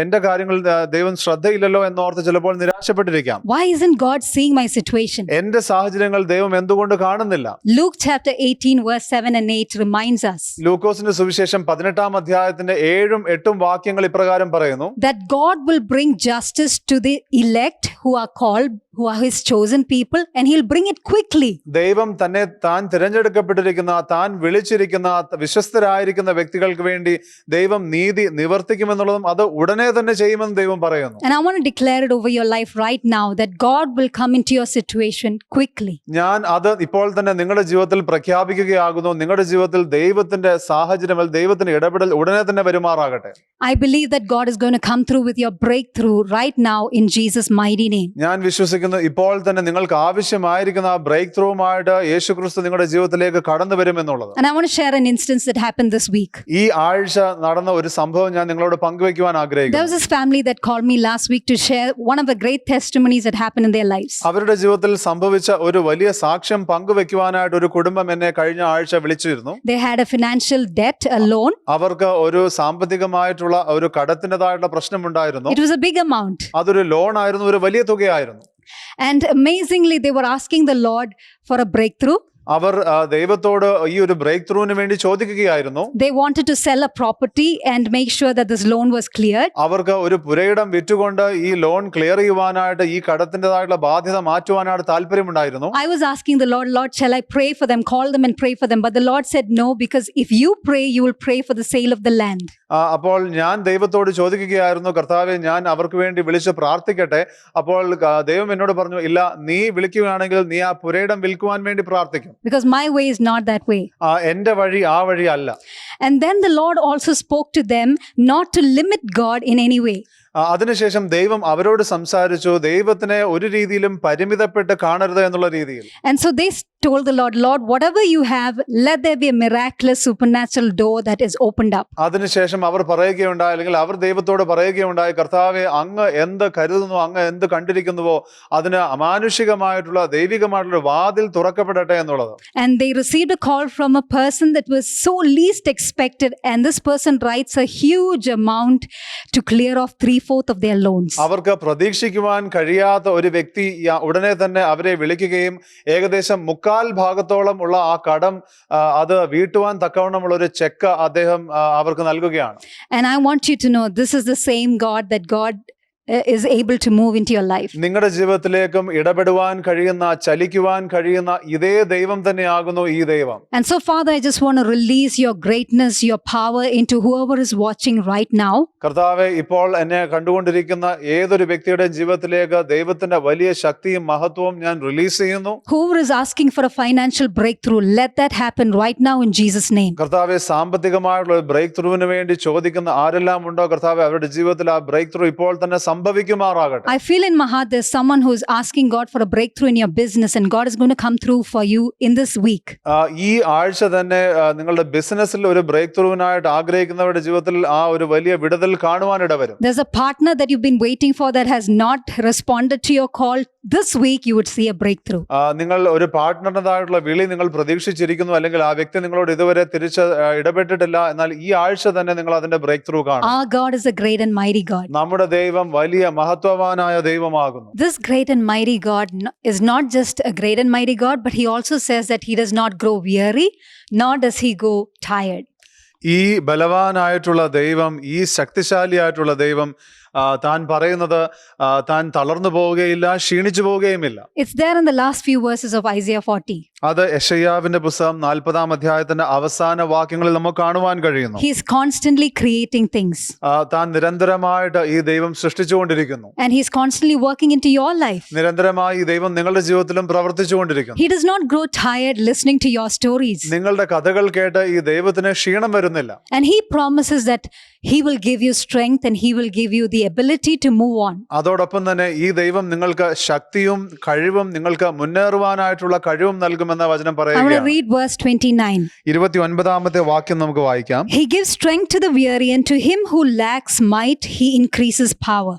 എന്റെ കാര്യങ്ങൾ ദൈവം ശ്രദ്ധയില്ലല്ലോ എന്നോർത്ത് ചിലപ്പോൾ നിരാശപ്പെട്ടിരിക്കാം. Why isn't God seeing my situation? എന്റെ സാഹചര്യങ്ങൾ ദൈവം എന്തുകൊണ്ട് കാണുന്നില്ല? Luke chapter 18 verse 7 and 8 reminds us ലൂക്കോസിന്റെ സുവിശേഷം 18-ാം അധ്യായത്തിന്റെ 7-ഉം 8-ഉം വാക്യങ്ങൾ ഇപ്രകാരം പറയുന്നു, that God will bring justice to the elect who are called, who are His chosen people, and He'll bring it quickly. ദൈവം താൻ തിരഞ്ഞെടുക്കപ്പെട്ടിരിക്കുന്ന, താൻ വിളിച്ചിരിക്കുന്ന വിശ്വസ്തരായിരിക്കുന്ന വ്യക്തികൾക്ക് വേണ്ടി ദൈവം നീതി നിവർത്തിക്കുമെന്നുള്ളതും അത് ഉടനെ തന്നെ ചെയ്യുമെന്ന് ദൈവം പറയുന്നു. And I want to declare it over your life right now that God will come into your situation quickly. ഞാൻ അത് ഇപ്പോൾ തന്നെ നിങ്ങളുടെ ജീവിതത്തിൽ പ്രഖ്യാപിക്കുകയാകുന്നു. നിങ്ങളുടെ ജീവിതത്തിൽ ദൈവത്തിന്റെ സാഹചര്യങ്ങൾ, ദൈവത്തിന്റെ ഇടപെടൽ ഉടനെ തന്നെ വരുമാറാകട്ടെ. I believe that God is going to come through with your breakthrough right now in Jesus' mighty name. ഞാൻ വിശ്വസിക്കുന്നു ഇപ്പോൾ തന്നെ നിങ്ങൾക്ക് ആവശ്യമായിരിക്കുന്ന ആ ബ്രേക്ക് ത്രൂവുമായിട്ട് യേശുക്രിസ്തു നിങ്ങളുടെ ജീവിതത്തിലേക്ക് കടന്നു വരുമെന്നുള്ളത്. And I want to share an instance that happened this week. ഈ ആഴ്ച നടന്ന ഒരു സംഭവം ഞാൻ നിങ്ങളോട് പങ്കുവെക്കുവാൻ There ആഗ്രഹിക്കുന്നു. was this family that called me last week to share one of the great testimonies that happened in their lives. അവരുടെ ജീവിതത്തിൽ സംഭവിച്ച ഒരു വലിയ സാക്ഷ്യം പങ്കുവെക്കുവാനായിട്ട് ഒരു കുടുംബം എന്നെ കഴിഞ്ഞ ആഴ്ച വിളിച്ചിരുന്നു. They had a financial debt, a loan. അവർക്ക് ഒരു സാമ്പത്തികമായിട്ടുള്ള ഒരു കടത്തിൻ്റെതായിട്ടുള്ള പ്രശ്നമുണ്ടായിരുന്നു. It was a big amount. അതൊരു ലോൺ ആയിരുന്നു, ഒരു വലിയ തുകയായിരുന്നു. And amazingly, they were asking the Lord for a breakthrough. അവർ ദൈവത്തോട് ഈ ഒരു ബ്രേക്ക് ത്രൂവിന് വേണ്ടി ചോദിക്കുകയായിരുന്നു. They wanted to sell a property and make sure that this loan was cleared. അവർക്ക് ഒരു പുരയിടം വിറ്റുകൊണ്ട് ഈ ലോൺ ക്ലിയർ ചെയ്യുവാനായിട്ട്, ഈ കടത്തിൻ്റെതായിട്ടുള്ള ബാധ്യത മാറ്റുവാനായിട്ട് താല്പര്യമുണ്ടായിരുന്നു. I was asking the Lord, Lord, shall I pray for them, call them and pray for them? But the Lord said no, because if you pray, you will pray for the sale of the land. അപ്പോൾ ഞാൻ ദൈവത്തോട് ചോദിക്കുകയായിരുന്നു, കർത്താവെ ഞാൻ അവർക്ക് വേണ്ടി വിളിച്ച് പ്രാർത്ഥിക്കട്ടെ. അപ്പോൾ ദൈവം എന്നോട് പറഞ്ഞു, ഇല്ല, നീ വിളിക്കുകയാണെങ്കിൽ നീ ആ പുരയിടം വിൽക്കുവാൻ വേണ്ടി പ്രാർത്ഥിക്കും. Because my way is not that way. എന്റെ വഴി ആ വഴി അല്ല. And then the Lord also spoke to them not to limit God in any way. അതിനുശേഷം ദൈവം അവരോട് സംസാരിച്ചു, ദൈവത്തിനെ ഒരു രീതിയിലും പരിമിതപ്പെട്ട് കാണരുത് എന്നുള്ള രീതിയിൽ. And so they told the Lord, Lord, whatever you have, let there be a miraculous supernatural door that is opened up. അതിനുശേഷം അവർ പറയുകയുണ്ടായി, അല്ലെങ്കിൽ അവർ ദൈവത്തോട് പറയുകയുണ്ടായി, കർത്താവെ അങ്ങ് എന്ത് കരുതുന്നു, അങ്ങ് എന്ത് കണ്ടിരിക്കുന്നുവോ അതിന് അമാനുഷികമായിട്ടുള്ള ദൈവികമായിട്ടുള്ള വാതിൽ തുറക്കപ്പെടട്ടെ എന്നുള്ളത്. And they received a call from a person that was so least expected, and this person writes a huge amount to clear off 3/4 of their loans. അവർക്ക് പ്രതീക്ഷിക്കുവാൻ കഴിയാത്ത ഒരു വ്യക്തി ഉടനെ തന്നെ അവരെ വിളിക്കുകയും ഏകദേശം 3/4 ഭാഗത്തോളം ഉള്ള ആ കടം അത് വീട്ടുവാൻ തക്കവണ്ണമുള്ള ഒരു ചെക്ക് അദ്ദേഹം അവർക്ക് നൽകുകയാണ്. And I want you to know, this is the same God that God is able to move into your life. നിങ്ങളുടെ ജീവിതത്തിലേക്കും ഇടപെടുവാൻ കഴിയുന്ന, ചലിക്കുവാൻ കഴിയുന്ന ഇതേ ദൈവം തന്നെയാകുന്നു ഈ ദൈവം. And so, Father, I just want to release your greatness, your power into whoever is watching right now. കർത്താവെ, ഇപ്പോൾ എന്നെ കണ്ടുകൊണ്ടിരിക്കുന്ന ഏതൊരു വ്യക്തിയുടെ ജീവിതത്തിലേക്ക് ദൈവത്തിന്റെ വലിയ ശക്തിയും മഹത്വവും ഞാൻ റിലീസ് ചെയ്യുന്നു. Whoever is asking for a financial breakthrough, let that happen right now in Jesus' name. കർത്താവെ, സാമ്പത്തികമായിട്ടുള്ള ബ്രേക്ക് ത്രൂവിന് വേണ്ടി ചോദിക്കുന്ന ആരെല്ലാം ഉണ്ടോ കർത്താവെ, അവരുടെ ജീവിതത്തിൽ ആ ബ്രേക്ക് ത്രൂ ഇപ്പോൾ തന്നെ സംഭവിക്കുമാറാകട്ടെ. I feel in my heart there's someone who is asking God for a breakthrough in your business, and God is going to come through for you in this week. ഈ ആഴ്ച തന്നെ നിങ്ങളുടെ ബിസിനസ്സിൽ ഒരു break ത്രൂവിനായിട്ട് ആഗ്രഹിക്കുന്നവരുടെ ജീവിതത്തിൽ ആ ഒരു വലിയ വിടുതൽ കാണുവാനിട വരും. There's a partner that you've been waiting for that has not responded to your call. This week you would see a breakthrough. നിങ്ങൾ ഒരു പാർട്ട്ണറിൻ്റെതായിട്ടുള്ള വിളി നിങ്ങൾ പ്രതീക്ഷിച്ചിരിക്കുന്നു, അല്ലെങ്കിൽ ആ വ്യക്തി നിങ്ങളോട് ഇതുവരെ തിരിച്ച് ഇടപെട്ടിട്ടില്ല, എന്നാൽ ഈ ആഴ്ച തന്നെ നിങ്ങൾ അതിന്റെ ബ്രേക്ക് ത്രൂ കാണും. Our God is a great and mighty God. നമ്മുടെ ദൈവം വലിയ മഹത്വവാനായ ദൈവമാകുന്നു. This great and mighty God is not just a great and mighty God, but he also says that he does not grow weary, nor does he go tired. ഈ ബലവാനായിട്ടുള്ള ദൈവം, ഈ ശക്തിശാലിയായിട്ടുള്ള ദൈവം താൻ പറയുന്നത് താൻ തളർന്നു പോവുകയില്ല, ക്ഷീണിച്ചു പോവുകയുമില്ല. It's there in the last few verses of Isaiah 40. അത് യെശയ്യാവിന്റെ പുസ്തകം 40-ാം അധ്യായത്തിന്റെ അവസാന വാക്യങ്ങളിൽ നമുക്ക് കാണുവാൻ കഴിയുന്നു. He is constantly creating things. താൻ നിരന്തരമായിട്ട് ഈ ദൈവം സൃഷ്ടിച്ചുകൊണ്ടിരിക്കുന്നു. And he is constantly working into your life. നിരന്തരമായി ഈ ദൈവം നിങ്ങളുടെ ജീവിതത്തിലും പ്രവർത്തിച്ചുകൊണ്ടിരിക്കുന്നു. He does not grow tired listening to your stories. നിങ്ങളുടെ കഥകൾ കേട്ട് ഈ ദൈവത്തിന് ക്ഷീണം വരുന്നില്ല. And he promises that he will give you strength and he will give you the ability to move on. അതോടൊപ്പം തന്നെ ഈ ദൈവം നിങ്ങൾക്ക് ശക്തിയും കഴിവും, നിങ്ങൾക്ക് മുന്നേറുവാനായിട്ടുള്ള കഴിവും നൽകുമെന്ന വചനം I want to പറയുകയാണ്. read verse 29. 29-ാമത്തെ വാക്യം നമുക്ക് വായിക്കാം. He gives strength to the weary, and to him who lacks might, he increases power.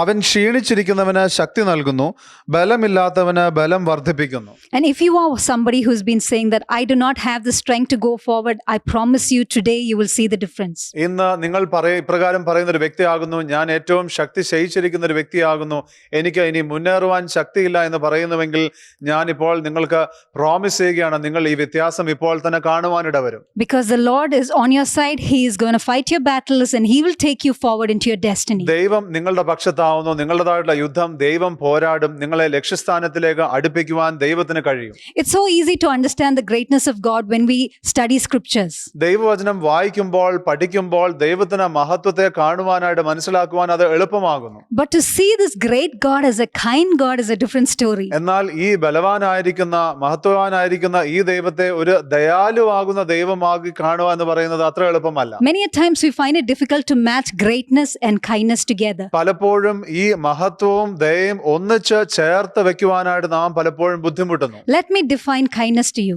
അവൻ ക്ഷീണിച്ചിരിക്കുന്നവന് ശക്തി നൽകുന്നു, ബലമില്ലാത്തവന് ബലം വർദ്ധിപ്പിക്കുന്നു. And if you are somebody who's been saying that I do not have the strength to go forward, I promise you today you will see the difference. ഇന്ന് നിങ്ങൾ ഇപ്രകാരം പറയുന്ന ഒരു വ്യക്തിയാകുന്നു, ഞാൻ ഏറ്റവും ശക്തി ക്ഷയിച്ചിരിക്കുന്ന ഒരു വ്യക്തിയാകുന്നു, എനിക്ക് ഇനി മുന്നേറുവാൻ ശക്തിയില്ല എന്ന് പറയുന്നുവെങ്കിൽ ഞാനിപ്പോൾ നിങ്ങൾക്ക് പ്രോമിസ് ചെയ്യുകയാണ്, നിങ്ങൾ ഈ വ്യത്യാസം ഇപ്പോൾ തന്നെ കാണുവാനിട വരും. Because the Lord is on your side, he is going to fight your battles and he will take you forward into your destiny. ദൈവം നിങ്ങളുടെ പക്ഷത്താവുന്നു. നിങ്ങളുടേതായിട്ടുള്ള യുദ്ധം ദൈവം പോരാടും. നിങ്ങളെ ലക്ഷ്യസ്ഥാനത്തിലേക്ക് അടുപ്പിക്കുവാൻ ദൈവത്തിന് കഴിയും. It's so easy to understand the greatness of God when we study scriptures. ദൈവവചനം വായിക്കുമ്പോൾ, പഠിക്കുമ്പോൾ ദൈവത്തിന്റെ മഹത്വത്തെ കാണുവാനായിട്ട് മനസ്സിലാക്കുവാൻ അത് എളുപ്പമാകുന്നു. But to see this great God as a kind God is a different story. എന്നാൽ ഈ ബലവാനായിരിക്കുന്ന, മഹത്വവാനായിരിക്കുന്ന ഈ ദൈവത്തെ ഒരു ദയാലുവാകുന്ന ദൈവമാക്കി കാണുക എന്ന് പറയുന്നത് അത്ര എളുപ്പമല്ല. Many a times we find it difficult to match greatness and kindness together. പലപ്പോഴും ഈ മഹത്വവും ദയയും ഒന്നിച്ച് ചേർത്ത് വെക്കുവാനായിട്ട് നാം പലപ്പോഴും ബുദ്ധിമുട്ടുന്നു. Let me define kindness to you.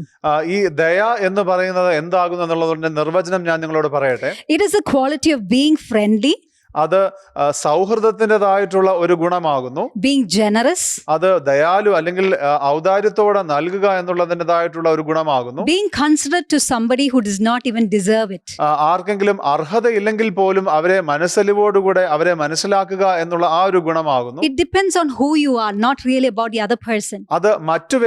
ഈ ദയ എന്ന് പറയുന്നത് എന്താകുന്നു എന്നുള്ളതിന്റെ നിർവചനം ഞാൻ നിങ്ങളോട് പറയട്ടെ. It is a quality of being friendly, അത് സൗഹൃദത്തിൻ്റെതായിട്ടുള്ള ഒരു ഗുണമാകുന്നു. being generous, അത് ദയാലു അല്ലെങ്കിൽ ഔദാര്യത്തോടെ നൽകുക എന്നുള്ളതിൻ്റെതായിട്ടുള്ള ഒരു ഗുണമാകുന്നു. being considerate to somebody who does not even deserve it. ആർക്കെങ്കിലും അർഹതയില്ലെങ്കിൽ പോലും അവരെ മനസ്സലിവോടുകൂടെ അവരെ മനസ്സിലാക്കുക എന്നുള്ള ആ ഒരു ഗുണമാകുന്നു. It depends on who you are, not really about the other person. അത് മറ്റു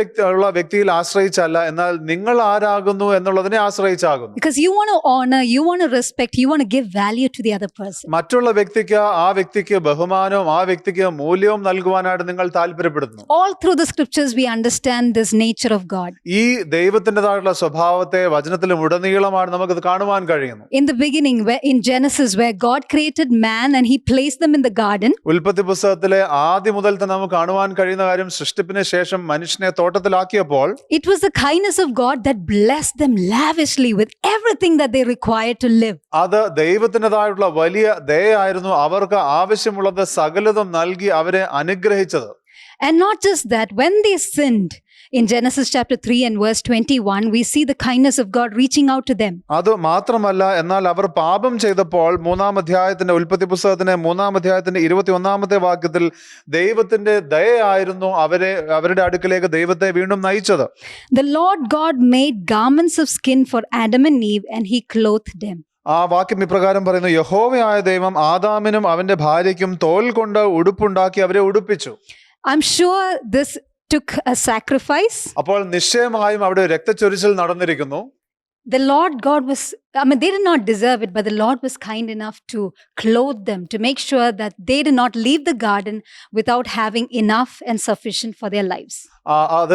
വ്യക്തിയിൽ ആശ്രയിച്ചല്ല, എന്നാൽ നിങ്ങൾ ആരാകുന്നു എന്നുള്ളതിനെ ആശ്രയിച്ചാകുന്നു. Because you want to honor, you want to respect, you want to give value to the other person. മറ്റുള്ള വ്യക്തിക്ക് ആ വ്യക്തിക്ക് ബഹുമാനവും ആ വ്യക്തിക്ക് മൂല്യവും നൽകുവാനായിട്ട് നിങ്ങൾ താല്പര്യപ്പെടുന്നു. All through the scriptures we understand this nature of God. ഈ ദൈവത്തിൻ്റെതായിട്ടുള്ള സ്വഭാവത്തെ വചനത്തിലും ഉടനീളമാണ് നമുക്കത് കാണുവാൻ കഴിയുന്നു. In the beginning, in Genesis, where God created man and he placed them in the garden. ഉൽപ്പത്തി പുസ്തകത്തിലെ ആദ്യം മുതൽ തന്നെ നമുക്ക് കാണുവാൻ കഴിയുന്ന കാര്യം, സൃഷ്ടിപ്പിന് ശേഷം മനുഷ്യനെ തോട്ടത്തിലാക്കിയപ്പോൾ It was the kindness of God that blessed them lavishly with everything that they required to live. അത് ദൈവത്തിൻ്റെതായിട്ടുള്ള വലിയ ദയയായിരുന്നു, അവർക്ക് ആവശ്യമുള്ളത് സകലതും നൽകി അവരെ അനുഗ്രഹിച്ചത്. And not just that, when they sinned, in Genesis chapter 3 and verse 21, we see the kindness of God reaching out to them. അത് മാത്രമല്ല, എന്നാൽ അവർ പാപം ചെയ്തപ്പോൾ ഉൽപ്പത്തി പുസ്തകത്തിന്റെ 3-ാം അധ്യായത്തിന്റെ 21-ാമത്തെ വാക്യത്തിൽ ദൈവത്തിന്റെ ദയയായിരുന്നു അവരുടെ അടുക്കിലേക്ക് ദൈവത്തെ വീണ്ടും നയിച്ചത്. The Lord God made garments of skin for Adam and Eve and he clothed them. ആ വാക്യം ഇപ്രകാരം പറയുന്നു, യഹോവയായ ദൈവം ആദാമിനും അവന്റെ ഭാര്യയ്ക്കും തോൽ കൊണ്ട് ഉടുപ്പുണ്ടാക്കി അവരെ ഉടുപ്പിച്ചു. I'm sure this took a sacrifice. അപ്പോൾ നിശ്ചയമായും അവിടെ രക്തച്ചൊരിച്ചിൽ നടന്നിരിക്കുന്നു. the Lord God was, I mean, they did not deserve it, but the Lord was kind enough to clothe them, to make sure that they did not leave the garden without having enough and sufficient for their lives. അത്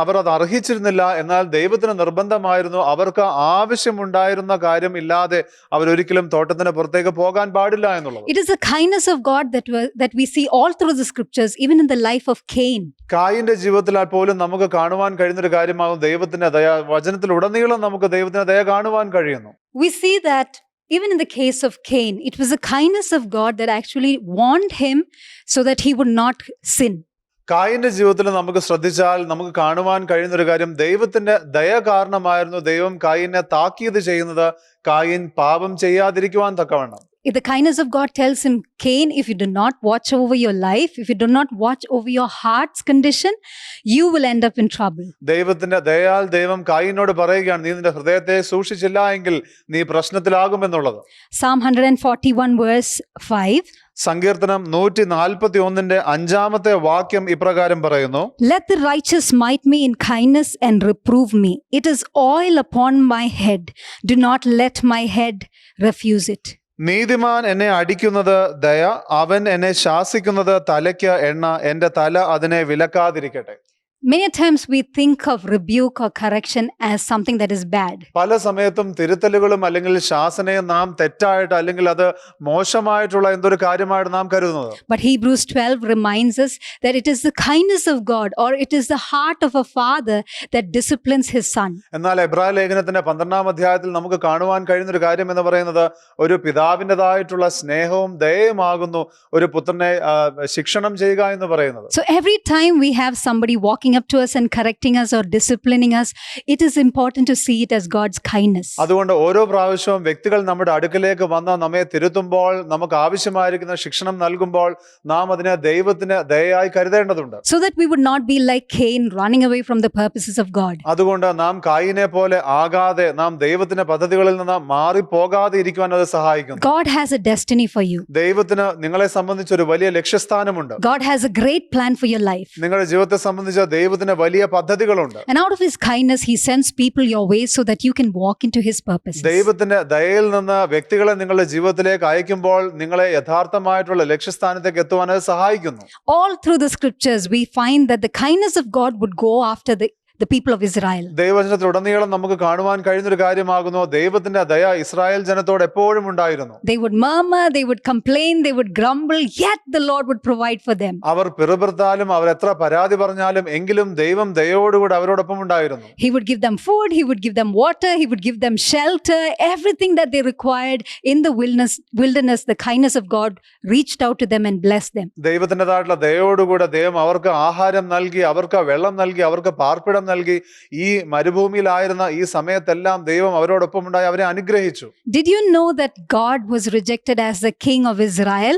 അവർ അത് അർഹിച്ചിരുന്നില്ല. എന്നാൽ ദൈവത്തിന് നിർബന്ധമായിരുന്നു. അവർക്ക് ആവശ്യമുണ്ടായിരുന്ന കാര്യം ഇല്ലാതെ അവരൊരിക്കലും തോട്ടത്തിന് പുറത്തേക്ക് പോകാൻ പാടില്ല എന്നുള്ളത്. It is the kindness of God that we see all through the scriptures, even in the life of Cain. കായിന്റെ ജീവിതത്തിൽ പോലും നമുക്ക് കാണുവാൻ കഴിയുന്ന ഒരു കാര്യമാകും ദൈവത്തിന്റെ ദയ. വചനത്തിലുടനീളം നമുക്ക് ദൈവത്തിന്റെ ദയ കാണുവാൻ കഴിയുന്നു. We see that even in the case of Cain, it was the kindness of God that actually warned him so that he would not sin. കായിന്റെ ജീവിതത്തിൽ നമുക്ക് ശ്രദ്ധിച്ചാൽ നമുക്ക് കാണുവാൻ കഴിയുന്ന ഒരു കാര്യം, ദൈവത്തിന്റെ ദയ കാരണമായിരുന്നു ദൈവം കായിനെ താക്കീത് ചെയ്യുന്നത് കായിൻ പാപം ചെയ്യാതിരിക്കുവാൻ തക്കവണ്ണം. If the kindness of God tells him, Cain, if you do not watch over your life, if you do not watch over your heart's condition, you will end up in trouble. ദൈവത്തിന്റെ ദയാൽ ദൈവം കായിനോട് പറയുകയാണ്, നീ നിന്റെ ഹൃദയത്തെ സൂക്ഷിച്ചില്ല എങ്കിൽ നീ പ്രശ്നത്തിലാകുമെന്നുള്ളത്. Psalm 141 verse 5. സങ്കീർത്തനം 141 5-ാമത്തെ വാക്യം ഇപ്രകാരം പറയുന്നു, Let the righteous smite me in kindness and reprove me. It is oil upon my head. Do not let my head refuse it. നീതിമാൻ എന്നെ അടിക്കുന്നത് ദയ, അവൻ എന്നെ ശാസിക്കുന്നത് തലയ്ക്ക് എണ്ണ, എന്റെ തല അതിനെ വിലക്കാതിരിക്കട്ടെ. Many times we think of rebuke or correction as something that is bad. പല സമയത്തും തിരുത്തലുകളും അല്ലെങ്കിൽ ശാസനയും നാം തെറ്റായിട്ട് അല്ലെങ്കിൽ അത് മോശമായിട്ടുള്ള എന്തൊരു കാര്യമായിട്ട് നാം കരുതുന്നത്. But Hebrews 12 reminds us that it is the kindness of God, or it is the heart of a father that disciplines his son. എന്നാൽ എബ്രായ ലേഖനത്തിന്റെ 12-ാം അധ്യായത്തിൽ നമുക്ക് കാണുവാൻ കഴിയുന്ന ഒരു കാര്യം എന്ന് പറയുന്നത് ഒരു പിതാവിൻ്റെതായിട്ടുള്ള സ്നേഹവും ദയയുമാകുന്നു ഒരു പുത്രനെ ശിക്ഷണം ചെയ്യുക എന്ന് പറയുന്നത്. So every time we have somebody walking up to us and correcting us or disciplining us, it is important to see it as God's kindness. അതുകൊണ്ട് ഓരോ പ്രാവശ്യവും വ്യക്തികൾ നമ്മുടെ അടുക്കലേക്ക് വന്ന് നമ്മെ തിരുത്തുമ്പോൾ, നമുക്ക് ആവശ്യമായിരിക്കുന്ന ശിക്ഷണം നൽകുമ്പോൾ നാം അതിനെ ദൈവത്തിന് ദയയായി കരുതേണ്ടതുണ്ട്. So that we would not be like Cain, running away from the purposes of God. അതുകൊണ്ട് നാം കായിനെ പോലെ ആകാതെ, നാം ദൈവത്തിന്റെ പദ്ധതികളിൽ നിന്ന് മാറിപ്പോകാതെ ഇരിക്കുവാൻ അത് സഹായിക്കുന്നു. God has a destiny for you. ദൈവത്തിന് നിങ്ങളെ സംബന്ധിച്ച് ഒരു വലിയ ലക്ഷ്യസ്ഥാനമുണ്ട്. God has a great plan for your life. നിങ്ങളുടെ ജീവിതത്തെ സംബന്ധിച്ച് ദൈവത്തിന് വലിയ പദ്ധതികളുണ്ട്. And out of his kindness, he sends people your way so that you can walk into his purposes. ദൈവത്തിന്റെ ദയയിൽ നിന്ന് വ്യക്തികളെ നിങ്ങളുടെ ജീവിതത്തിലേക്ക് അയക്കുമ്പോൾ നിങ്ങളെ യഥാർത്ഥമായിട്ടുള്ള ലക്ഷ്യസ്ഥാനത്തേക്ക് എത്തുവാൻ അത് സഹായിക്കുന്നു. All through the scriptures, we find that the kindness of God would go after the people of Israel. ദൈവവചനത്തിലുടനീളം നമുക്ക് കാണുവാൻ കഴിയുന്ന ഒരു കാര്യമാകുന്നു ദൈവത്തിന്റെ ദയ ഇസ്രായേൽ ജനത്തോട് എപ്പോഴും ഉണ്ടായിരുന്നു. They would murmur, they would complain, they would grumble, yet the Lord would provide for them. അവർ പിറുപിറുത്താലും അവർ എത്ര പരാതി പറഞ്ഞാലും എങ്കിലും ദൈവം ദയോടുകൂടി അവരോടൊപ്പം ഉണ്ടായിരുന്നു. He would give them food, he would give them water, he would give them shelter, everything that they required in the wilderness. The kindness of God reached out to them and blessed them. ദൈവത്തിൻ്റെതായിട്ടുള്ള ദയോടുകൂടെ ദൈവം അവർക്ക് ആഹാരം നൽകി, അവർക്ക് വെള്ളം നൽകി, അവർക്ക് പാർപ്പിടം നൽകി. ഈ മരുഭൂമിയിലായിരുന്ന ഈ സമയത്തെല്ലാം ദൈവം അവരോടൊപ്പം ഉണ്ടായി അവരെ അനുഗ്രഹിച്ചു. Did you know that God was rejected as the king of Israel?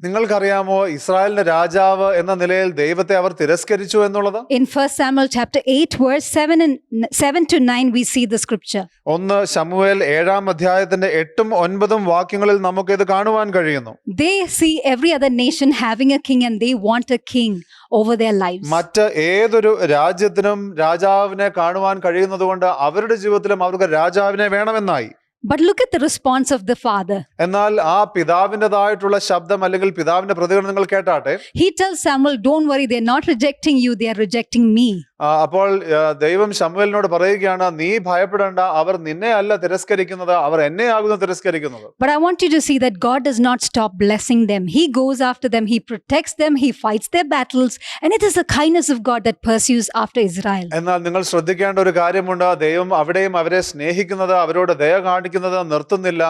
നിങ്ങൾക്കറിയാമോ ഇസ്രായേലിന്റെ രാജാവ് എന്ന നിലയിൽ ദൈവത്തെ അവർ തിരസ്കരിച്ചു എന്നുള്ളത്? In 1 Samuel chapter 8 verse 7 to 9 we see the scripture. 1 ശമൂവേൽ 7-ാം അധ്യായത്തിന്റെ 8ഉം 9ഉം വാക്യങ്ങളിൽ നമുക്ക് ഇത് കാണുവാൻ കഴിയുന്നു. They see every other nation having a king and they want a king over their lives. മറ്റ് ഏതൊരു രാജ്യത്തിനും രാജാവിനെ കാണുവാൻ കഴിയുന്നത് കൊണ്ട് അവരുടെ ജീവിതത്തിലും അവർക്ക് രാജാവിനെ വേണമെന്നായി. But look at the response of the father. എന്നാൽ ആ പിതാവിൻ്റെതായിട്ടുള്ള ശബ്ദം അല്ലെങ്കിൽ പിതാവിന്റെ പ്രതികരണം നിങ്ങൾ കേട്ടാട്ടെ. He tells Samuel, don't worry, they're not rejecting you, they are rejecting me. അപ്പോൾ ദൈവം ശമൂവേലിനോട് പറയുകയാണ്, നീ ഭയപ്പെടേണ്ട, അവർ നിന്നെ അല്ല തിരസ്കരിക്കുന്നത്, അവർ എന്നെയാകുന്നു തിരസ്കരിക്കുന്നത്. But I want you to see that God does not stop blessing them. He goes after them, he protects them, he fights their battles, and it is the kindness of God that pursues after Israel. എന്നാൽ നിങ്ങൾ ശ്രദ്ധിക്കേണ്ട ഒരു കാര്യമുണ്ട്, ദൈവം അവിടെയും അവരെ സ്നേഹിക്കുന്നത്, അവരോട് ദയ കാണിക്കുന്നത് നിർത്തുന്നില്ല.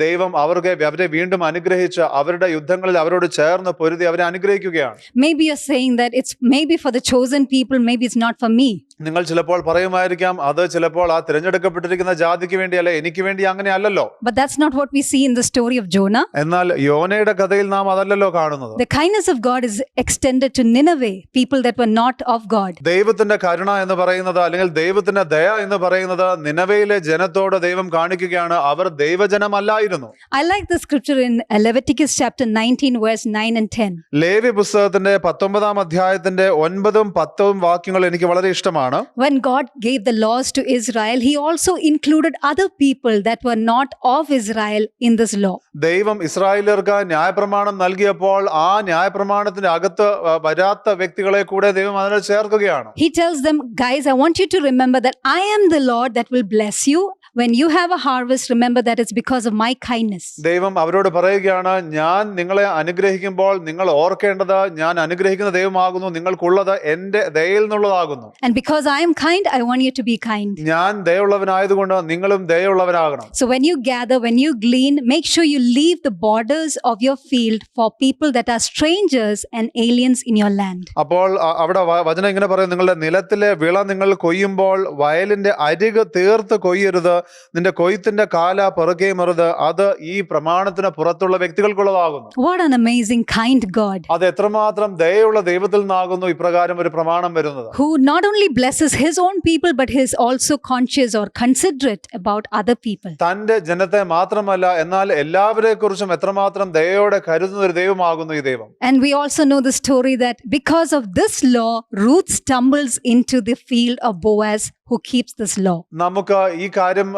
ദൈവം അവരെ വീണ്ടും അനുഗ്രഹിച്ച് അവരുടെ യുദ്ധങ്ങളിൽ അവരോട് ചേർന്ന് പൊരുതി അവരെ അനുഗ്രഹിക്കുകയാണ്. Maybe you're saying that it's maybe for the chosen people, maybe it's not for me. നിങ്ങൾ ചിലപ്പോൾ പറയുമായിരിക്കാം, അത് ചിലപ്പോൾ ആ തിരഞ്ഞെടുക്കപ്പെട്ടിരിക്കുന്ന ജാതിക്ക് വേണ്ടിയല്ല, എനിക്ക് വേണ്ടി അങ്ങനെ അല്ലല്ലോ. But that's not what we see in the story of Jonah. എന്നാൽ യോനയുടെ കഥയിൽ നാം അതല്ലല്ലോ കാണുന്നത്. The kindness of God is extended to Nineveh, people that were not of God. ദൈവത്തിന്റെ കരുണ എന്ന് പറയുന്നത് അല്ലെങ്കിൽ ദൈവത്തിന്റെ ദയ എന്ന് പറയുന്നത് നിനവയിലെ ജനത്തോട് ദൈവം കാണിക്കുകയാണ്, അവർ ദൈവജനമല്ലായിരുന്നു. I like the scripture in Leviticus chapter 19 verse 9 and 10. ലേവ്യ പുസ്തകത്തിന്റെ 19-ാം അധ്യായത്തിന്റെ 9ഉം 10ഉം വാക്യങ്ങൾ എനിക്ക് വളരെ ഇഷ്ടമാണ്. കാണുകയാണ്. When God gave the laws to Israel, He also included other people that were not of Israel in this law. ദൈവം ഇസ്രായേലർക്ക് ന്യായപ്രമാണം നൽകിയപ്പോൾ ആ ന്യായപ്രമാണത്തിന്റെ അകത്ത് വരാത്ത വ്യക്തികളെ കൂടെ ദൈവം അതിനെ ചേർക്കുകയാണ്. He tells them, guys, I want you to remember that I am the Lord that will bless you. When you have a harvest, remember that it's because of my kindness. ദൈവം അവരോട് പറയുകയാണ്, ഞാൻ നിങ്ങളെ അനുഗ്രഹിക്കുമ്പോൾ നിങ്ങൾ ഓർക്കേണ്ടത് ഞാൻ അനുഗ്രഹിക്കുന്ന ദൈവമാകുന്നു, നിങ്ങൾക്കുള്ളത് എന്റെ ദയയിൽ നിന്നുള്ളതാകുന്നു. And because I am kind, I want you to be kind. ഞാൻ ദയയുള്ളവനായതുകൊണ്ട് നിങ്ങളും ദയയുള്ളവരാകണം. So when you gather, when you glean, make sure you leave the borders of your field for people that are strangers and aliens in your land. അപ്പോൾ അവിടെ വചനം ഇങ്ങനെ പറയും, നിങ്ങളുടെ നിലത്തിലെ വിള നിങ്ങൾ കൊയ്യുമ്പോൾ വയലിന്റെ അരിക് തീർത്ത് കൊയ്യരുത്, നിന്റെ കൊയ്ത്തിന്റെ കാല പെറുകയുമരുത്, അത് ഈ പ്രമാണത്തിന് പുറത്തുള്ള വ്യക്തികൾക്കുള്ളതാകുന്നു. What an amazing kind God, അത് എത്രമാത്രം ദയയുള്ള ദൈവത്തിൽ നിന്നാകുന്നു ഇപ്രകാരം ഒരു പ്രമാണം വരുന്നത്. who not only blesses his own people but is also conscious or considerate about other people. തന്റെ ജനത്തെ മാത്രമല്ല, എന്നാൽ എല്ലാവരെ കുറിച്ചും എത്രമാത്രം ദയയോടെ കരുതുന്ന ഒരു ദൈവമാകുന്നു ഈ ദൈവം. And we also know the story that because of this law, Ruth stumbles into the field of Boaz, who keeps this law. നമുക്ക് ഈ കാര്യം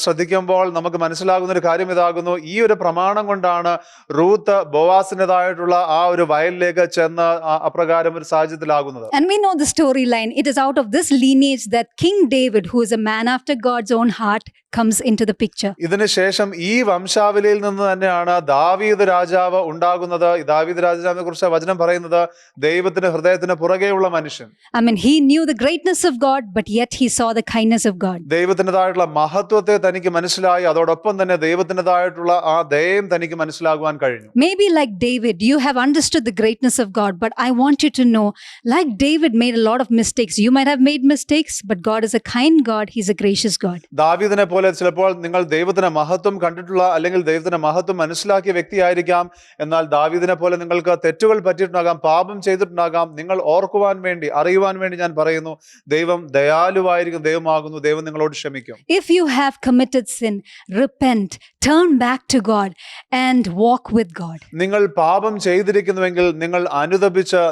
ശ്രദ്ധിക്കുമ്പോൾ നമുക്ക് മനസ്സിലാകുന്ന ഒരു കാര്യം ഇതാകുന്നു, ഈ ഒരു പ്രമാണം കൊണ്ടാണ് റൂത്ത് ബോവാസിൻ്റെതായിട്ടുള്ള ആ ഒരു വയലിലേക്ക് ചെന്ന് അപ്രകാരം ഒരു സാഹചര്യത്തിലാകുന്നത്. And we know the storyline. It is out of this lineage that King David, who is a man after God's own heart, comes into the picture. ഇതിനുശേഷം ഈ വംശാവലിയിൽ നിന്ന് തന്നെയാണ് ദാവീദ് രാജാവ് ഉണ്ടാകുന്നത്. ദാവീദ് രാജാവിനെ കുറിച്ച് വചനം പറയുന്നത് ദൈവത്തിന്റെ ഹൃദയത്തിന് പുറകെയുള്ള മനുഷ്യൻ. I mean, he knew the greatness of God, but yet he saw the kindness of God. ദൈവത്തിൻ്റെതായിട്ടുള്ള മഹത്വത്തെ തനിക്ക് മനസ്സിലായി, അതോടൊപ്പം തന്നെ ദൈവത്തിൻ്റെതായിട്ടുള്ള ആ ദയയും തനിക്ക് മനസ്സിലാകുവാൻ കഴിഞ്ഞു. Maybe like David, you have understood the greatness of God, but I want you to know, like David made a lot of mistakes. You might have made mistakes, but God is a kind God. He's a gracious God. ദാവീദിനെ പോലെ ചിലപ്പോൾ നിങ്ങൾ ദൈവത്തിന്റെ മഹത്വം കണ്ടിട്ടുള്ള അല്ലെങ്കിൽ ദൈവത്തിന്റെ മഹത്വം മനസ്സിലാക്കിയ വ്യക്തിയായിരിക്കാം. എന്നാൽ ദാവീദിനെ പോലെ നിങ്ങൾക്ക് തെറ്റുകൾ പറ്റിയിട്ടുണ്ടാകാം, പാപം ചെയ്തിട്ടുണ്ടാകാം. നിങ്ങൾ ഓർക്കുവാൻ വേണ്ടി, അറിയുവാൻ വേണ്ടി ഞാൻ പറയുന്നു, ദൈവം ദയാലുവായിരിക്കും ദൈവമാകുന്നു. ദൈവം നിങ്ങളോട് ക്ഷമിക്കും. If you have committed sin, repent, turn back to God and walk with God. നിങ്ങൾ പാപം ചെയ്തിരിക്കുന്നുവെങ്കിൽ നിങ്ങൾ അനുതപിച്ച്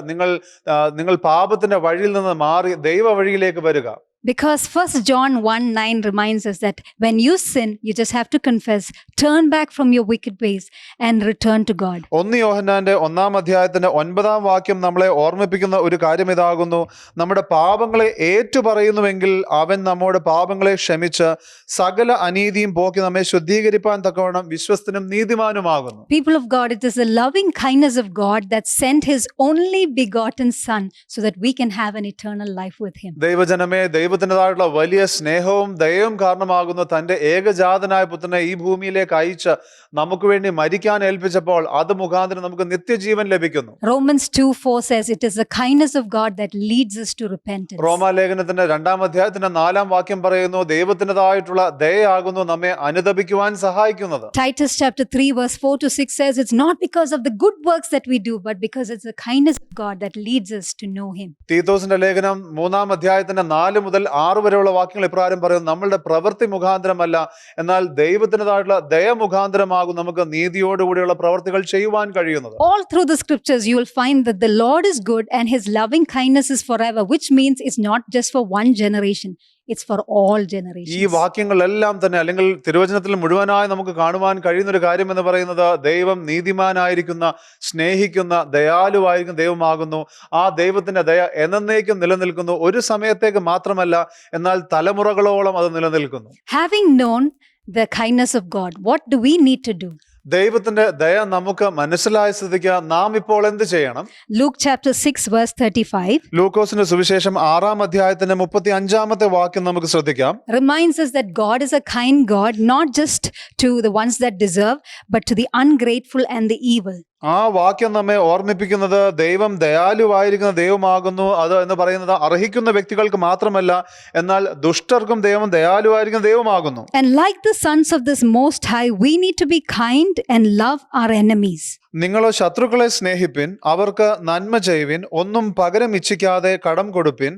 നിങ്ങൾ പാപത്തിന്റെ വഴിയിൽ നിന്ന് മാറി ദൈവ വഴിയിലേക്ക് വരിക. Because 1 John 1:9 reminds us that when you sin, you just have to confess, turn back from your wicked ways and return to God. 1 യോഹന്നാന്റെ 1-ാം അധ്യായത്തിന്റെ 9-ാം വാക്യം നമ്മളെ ഓർമ്മിപ്പിക്കുന്ന ഒരു കാര്യം ഇതാകുന്നു, നമ്മുടെ പാപങ്ങളെ ഏറ്റുപറയുന്നുവെങ്കിൽ അവൻ നമ്മുടെ പാപങ്ങളെ ക്ഷമിച്ച് സകല അനീതിയും പോക്കി നമ്മെ ശുദ്ധീകരിപ്പാൻ തക്കവണ്ണം വിശ്വസ്തനും നീതിമാനുമാകുന്നു. People of God, it is the loving kindness of God that sent his only begotten son so that we can have an eternal life with him. ദൈവജനമേ, ദൈവത്തിൻ്റെതായിട്ടുള്ള വലിയ സ്നേഹവും ദയവും കാരണമാകുന്നു തൻ്റെ ഏകജാതനായ പുത്രനെ ഈ ഭൂമിയിലേക്ക് അയച്ച് നമുക്ക് വേണ്ടി മരിക്കാൻ ഏൽപ്പിച്ചപ്പോൾ അത് മുഖാന്തരം നമുക്ക് നിത്യജീവൻ ലഭിക്കുന്നു. Romans 2:4 says it is the kindness of God that leads us to repentance. റോമാലേഖനത്തിന്റെ 2-ാം അധ്യായത്തിന്റെ 4-ാം വാക്യം പറയുന്നു, ദൈവത്തിൻ്റെതായിട്ടുള്ള ദയയാകുന്നു നമ്മെ അനുതപിക്കുവാൻ സഹായിക്കുന്നത്. Titus chapter 3:4-6 says it's not because of the good works that we do, but because it's the kindness of God that leads us to know him. തീത്തോസിന്റെ ലേഖനം 3-ാം അധ്യായത്തിന്റെ 4 മുതൽ 6 വരെയുള്ള വാക്യങ്ങൾ ഇപ്രകാരം പറയുന്നു, നമ്മളുടെ പ്രവൃത്തി മുഖാന്തരമല്ല, എന്നാൽ ദൈവത്തിൻ്റെതായിട്ടുള്ള ദയ മുഖാന്തരമാകും നമുക്ക് നീതിയോടുകൂടിയുള്ള പ്രവർത്തികൾ ചെയ്യുവാൻ കഴിയുന്നത്. All through the scriptures you will find that the Lord is good and his loving kindness is forever, which means it's not just for one generation, it's for all generations. ഈ വാക്യങ്ങളെല്ലാം തന്നെ അല്ലെങ്കിൽ തിരുവചനത്തിൽ മുഴുവനായി നമുക്ക് കാണുവാൻ കഴിയുന്ന ഒരു കാര്യം എന്ന് പറയുന്നത് ദൈവം നീതിമാനായിരിക്കുന്ന, സ്നേഹിക്കുന്ന, ദയാലുവായിരിക്കുന്ന ദൈവമാകുന്നു. ആ ദൈവത്തിന്റെ ദയ എന്നേക്കും നിലനിൽക്കുന്നു. ഒരു സമയത്തേക്ക് മാത്രമല്ല, എന്നാൽ തലമുറകളോളം അത് നിലനിൽക്കുന്നു. Having known the kindness of God, what do we need to do? ദൈവത്തിന്റെ ദയ നമുക്ക് മനസ്സിലായ സ്ഥിതിക്ക് നാം ഇപ്പോൾ എന്ത് ചെയ്യണം? Luke chapter 6:35 ലൂക്കോസിന്റെ സുവിശേഷം 6-ാം അധ്യായത്തിന്റെ 35-ാമത്തെ വാക്യം നമുക്ക് ശ്രദ്ധിക്കാം. reminds us that God is a kind God, not just to the ones that deserve, but to the ungrateful and the evil. ആ വാക്യം നമ്മെ ഓർമ്മിപ്പിക്കുന്നത് ദൈവം ദയാലുവായിരിക്കുന്ന ദൈവമാകുന്നു. അത് എന്ന് പറയുന്നത് അർഹിക്കുന്ന വ്യക്തികൾക്ക് മാത്രമല്ല, എന്നാൽ ദുഷ്ടർക്കും ദൈവം ദയാലുവായിരിക്കുന്ന ദൈവമാകുന്നു. And like the sons of this Most High, we need to be kind and love our enemies. നിങ്ങൾ ശത്രുക്കളെ സ്നേഹിപ്പിൻ, അവർക്ക് നന്മ ചെയ്യുവിൻ, ഒന്നും പകരം ഇച്ഛിക്കാതെ കടം കൊടുപ്പിൻ,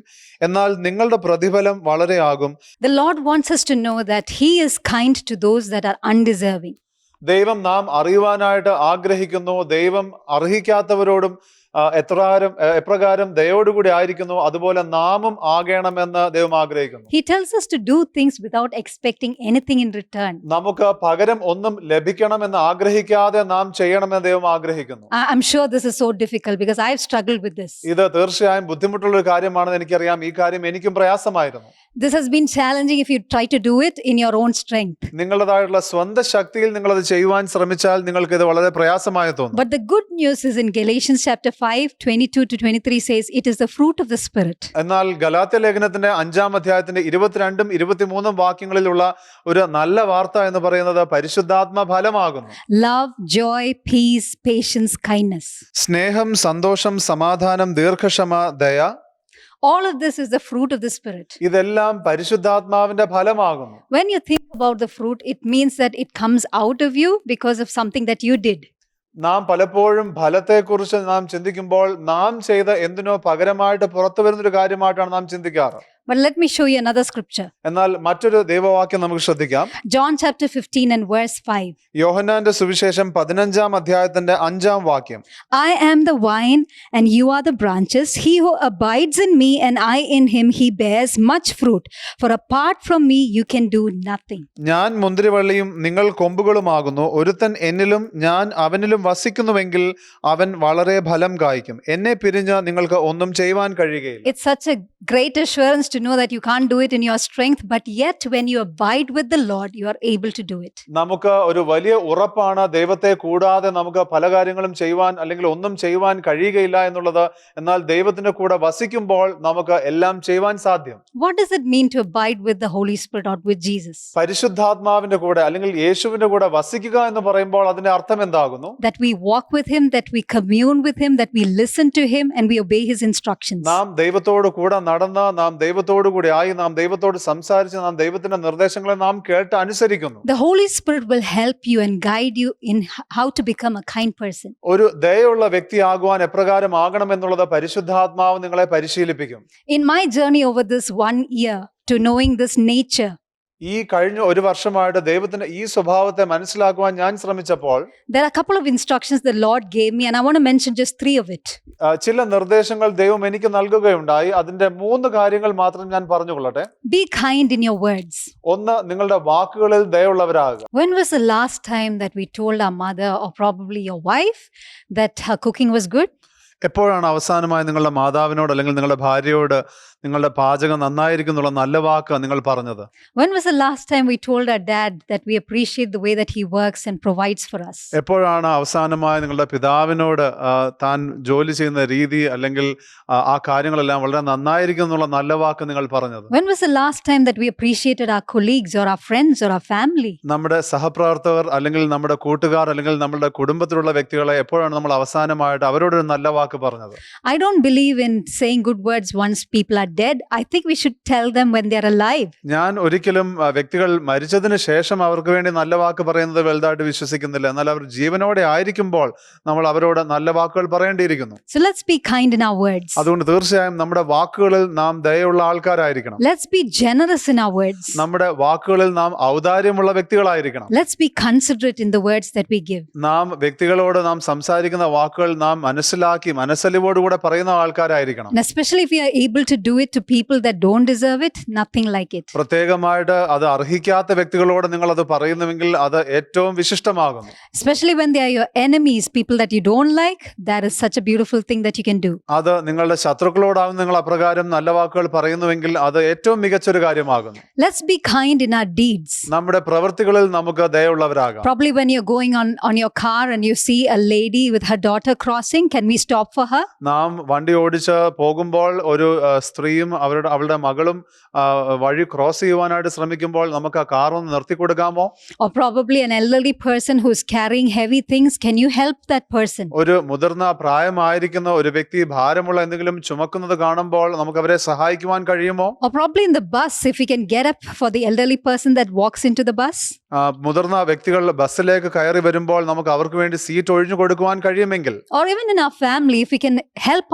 എന്നാൽ നിങ്ങളുടെ പ്രതിഫലം വളരെയാകും. The Lord wants us to know that He is kind to those that are undeserving. ദൈവം നാം അറിയുവാനായിട്ട് ആഗ്രഹിക്കുന്നു. ദൈവം അർഹിക്കാത്തവരോടും എപ്രകാരം ദയോടുകൂടി ആയിരിക്കുന്നു അതുപോലെ നാമും ആകണമെന്ന് ദൈവം ആഗ്രഹിക്കുന്നു. He tells us to do things without expecting anything in return. നമുക്ക് പകരം ഒന്നും ലഭിക്കണമെന്ന് ആഗ്രഹിക്കാതെ നാം ചെയ്യണമെന്ന് ദൈവം ആഗ്രഹിക്കുന്നു. I'm sure this is so difficult because I've struggled with this. ഇത് തീർച്ചയായും ബുദ്ധിമുട്ടുള്ള ഒരു കാര്യമാണെന്ന് എനിക്കറിയാം. ഈ കാര്യം എനിക്കും പ്രയാസമായിരുന്നു. This has been challenging if you try to do it in your own strength. നിങ്ങളുടേതായിട്ടുള്ള സ്വന്തം ശക്തിയിൽ നിങ്ങൾ അത് ചെയ്യുവാൻ ശ്രമിച്ചാൽ നിങ്ങൾക്ക് ഇത് വളരെ പ്രയാസമായി തോന്നും. But the good news is in Galatians chapter 5:22-23 says it is the fruit of the Spirit. എന്നാൽ ഗലാത്യ ലേഖനത്തിന്റെ 5-ാം അധ്യായത്തിന്റെ 22-ഉം 23-ഉം വാക്യങ്ങളിലുള്ള ഒരു നല്ല വാർത്ത എന്ന് പറയുന്നത് പരിശുദ്ധാത്മ ഫലമാകുന്നു. Love, joy, peace, patience, kindness. സ്നേഹം, സന്തോഷം, സമാധാനം, ദീർഘക്ഷമ, ദയ. All of this is the fruit of the Spirit. ഇതെല്ലാം പരിശുദ്ധാത്മാവിന്റെ ഫലമാകുന്നു. When you think about the fruit, it means that it comes out of you because of something that you did. നാം പലപ്പോഴും ഫലത്തെക്കുറിച്ച് നാം ചിന്തിക്കുമ്പോൾ നാം ചെയ്ത എന്തിനോ പകരമായിട്ട് പുറത്തു വരുന്നൊരു കാര്യമായിട്ടാണ് നാം ചിന്തിക്കാറ്. But let me show you another scripture. എന്നാൽ മറ്റൊരു ദൈവവാക്യം നമുക്ക് ശ്രദ്ധിക്കാം. John chapter 15 and verse 5. യോഹന്നാന്റെ സുവിശേഷം 15-ാം അധ്യായത്തിന്റെ 5-ാം വാക്യം. I am the vine and you are the branches. He who abides in me and I in him, he bears much fruit. For apart from me, you can do nothing. ഞാൻ മുന്തിരിവള്ളിയും നിങ്ങൾ കൊമ്പുകളുമാകുന്നു. ഒരുത്തൻ എന്നിലും ഞാൻ അവനിലും വസിക്കുന്നുവെങ്കിൽ അവൻ വളരെ ഫലം കായ്ക്കും. എന്നെ പിരിഞ്ഞ് നിങ്ങൾക്ക് ഒന്നും ചെയ്യുവാൻ കഴിയുകയില്ല. It's such a great assurance to know that you can't do it in your strength, but yet when you abide with the Lord, you are able to do it. നമുക്ക് ഒരു വലിയ ഉറപ്പാണ് ദൈവത്തെ കൂടാതെ നമുക്ക് പല കാര്യങ്ങളും ചെയ്യുവാൻ അല്ലെങ്കിൽ ഒന്നും ചെയ്യുവാൻ കഴിയുകയില്ല എന്നുള്ളത്. എന്നാൽ ദൈവത്തിന്റെ കൂടെ വസിക്കുമ്പോൾ നമുക്ക് എല്ലാം ചെയ്യുവാൻ സാധ്യം. What does it mean to abide with the Holy Spirit or with Jesus? പരിശുദ്ധാത്മാവിന്റെ കൂടെ അല്ലെങ്കിൽ യേശുവിന്റെ കൂടെ വസിക്കുക എന്ന് പറയുമ്പോൾ അതിന്റെ അർത്ഥം എന്താകുന്നു? That we walk with him, that we commune with him, that we listen to him and we obey his instructions. നാം ദൈവത്തോട് കൂടെ നടന്ന് നാം ദൈവത്തോടു കൂടി ആയി നാം ദൈവത്തോട് സംസാരിച്ച് നാം ദൈവത്തിന്റെ നിർദ്ദേശങ്ങളെ നാം കേട്ട് അനുസരിക്കുന്നു. The Holy Spirit will help you and guide you in how to become a kind person. ഒരു ദയയുള്ള വ്യക്തിയാകുവാൻ എപ്രകാരം ആകണം എന്നുള്ളത് പരിശുദ്ധാത്മാവ് നിങ്ങളെ പരിശീലിപ്പിക്കും. In my journey over this 1 year to knowing this nature, ഈ കഴിഞ്ഞ ഒരു വർഷമായിട്ട് ദൈവത്തിന്റെ ഈ സ്വഭാവത്തെ മനസ്സിലാക്കുവാൻ ഞാൻ ശ്രമിച്ചപ്പോൾ there are a couple of instructions the Lord gave me and I want to mention just 3 of it. ചില നിർദ്ദേശങ്ങൾ ദൈവം എനിക്ക് നൽകുകയുണ്ടായി. അതിന്റെ 3 കാര്യങ്ങൾ മാത്രം ഞാൻ പറഞ്ഞുകൊള്ളട്ടെ. Be kind in your words. ഒന്ന്, നിങ്ങളുടെ വാക്കുകളിൽ ദയയുള്ളവരാകുക. When was the last time that we told our mother or probably your wife that her cooking was good? എപ്പോഴാണ് അവസാനമായി നിങ്ങളുടെ മാതാവിനോട് അല്ലെങ്കിൽ നിങ്ങളുടെ ഭാര്യയോട് നിങ്ങളുടെ പാചകം നന്നായിരിക്കും എന്നുള്ള നല്ല വാക്ക് നിങ്ങൾ പറഞ്ഞത്? When was the last time we told our dad that we appreciate the way that he works and provides for us? എപ്പോഴാണ് അവസാനമായി നിങ്ങളുടെ പിതാവിനോട് താൻ ജോലി ചെയ്യുന്ന രീതി അല്ലെങ്കിൽ ആ കാര്യങ്ങളെല്ലാം വളരെ നന്നായിരിക്കും എന്നുള്ള നല്ല വാക്ക് നിങ്ങൾ പറഞ്ഞത്? When was the last time that we appreciated our colleagues or our friends or our family? നമ്മുടെ സഹപ്രവർത്തകർ അല്ലെങ്കിൽ നമ്മുടെ കൂട്ടുകാർ അല്ലെങ്കിൽ നമ്മുടെ കുടുംബത്തിലുള്ള വ്യക്തികളെ എപ്പോഴാണ് നമ്മൾ അവസാനമായിട്ട് അവരോടൊരു നല്ല വാക്ക് പറഞ്ഞത്? I don't believe in saying good words once people are dead. I think we should tell them when they are alive. ഞാൻ ഒരിക്കലും വ്യക്തികൾ മരിച്ചതിന് ശേഷം അവർക്ക് വേണ്ടി നല്ല വാക്ക് പറയുന്നത് വലുതായിട്ട് വിശ്വസിക്കുന്നില്ല. എന്നാൽ അവർ ജീവനോടെ ആയിരിക്കുമ്പോൾ നമ്മൾ അവരോട് നല്ല വാക്കുകൾ പറയേണ്ടിയിരിക്കുന്നു. So let's be kind in our words. അതുകൊണ്ട് തീർച്ചയായും നമ്മുടെ വാക്കുകളിൽ നാം ദയയുള്ള ആൾക്കാരായിരിക്കണം. Let's be generous in our words. നമ്മുടെ വാക്കുകളിൽ നാം ഔദാര്യമുള്ള വ്യക്തികളായിരിക്കണം. Let's be considerate in the words that we give. നാം വ്യക്തികളോട് നാം സംസാരിക്കുന്ന വാക്കുകൾ നാം മനസ്സിലാക്കി മനസ്സലിവോടുകൂടെ പറയുന്ന ആൾക്കാരായിരിക്കണം. And especially if we are able to do it to people that don't deserve it, nothing like it. പ്രത്യേകമായിട്ട് അത് അർഹിക്കാത്ത വ്യക്തികളോട് നിങ്ങൾ അത് പറയുന്നുവെങ്കിൽ അത് ഏറ്റവും വിശിഷ്ടമാകുന്നു. Especially when they are your enemies, people that you don't like, that is such a beautiful thing that you can do. അത് നിങ്ങളുടെ ശത്രുക്കളോടാവും നിങ്ങൾ അപ്രകാരം നല്ല വാക്കുകൾ പറയുന്നുവെങ്കിൽ അത് ഏറ്റവും മികച്ചൊരു കാര്യമാകുന്നു. Let's be kind in our deeds. നമ്മുടെ പ്രവൃത്തികളിൽ നമുക്ക് ദയയുള്ളവരാകാം. Probably when you're going on your car and you see a lady with her daughter crossing, can we stop for her? നാം വണ്ടി ഓടിച്ച് പോകുമ്പോൾ ഒരു സ്ത്രീയും അവളുടെ മകളും വഴി ക്രോസ് ചെയ്യുവാനായിട്ട് ശ്രമിക്കുമ്പോൾ നമുക്ക് ആ കാർ ഒന്ന് നിർത്തി കൊടുക്കാമോ? Or probably an elderly person who's carrying heavy things, can you help that person? ഒരു മുതിർന്ന പ്രായമായിരിക്കുന്ന ഒരു വ്യക്തി ഭാരമുള്ള എന്തെങ്കിലും ചുമക്കുന്നത് കാണുമ്പോൾ നമുക്ക് അവരെ സഹായിക്കുവാൻ കഴിയുമോ? Or probably in the bus, if we can get up for the elderly person that walks into the bus. മുതിർന്ന വ്യക്തികൾ ബസ്സിലേക്ക് കയറി വരുമ്പോൾ നമുക്ക് അവർക്ക് വേണ്ടി സീറ്റ് ഒഴിഞ്ഞു കൊടുക്കുവാൻ കഴിയുമെങ്കിൽ, Or even in our family, if we can help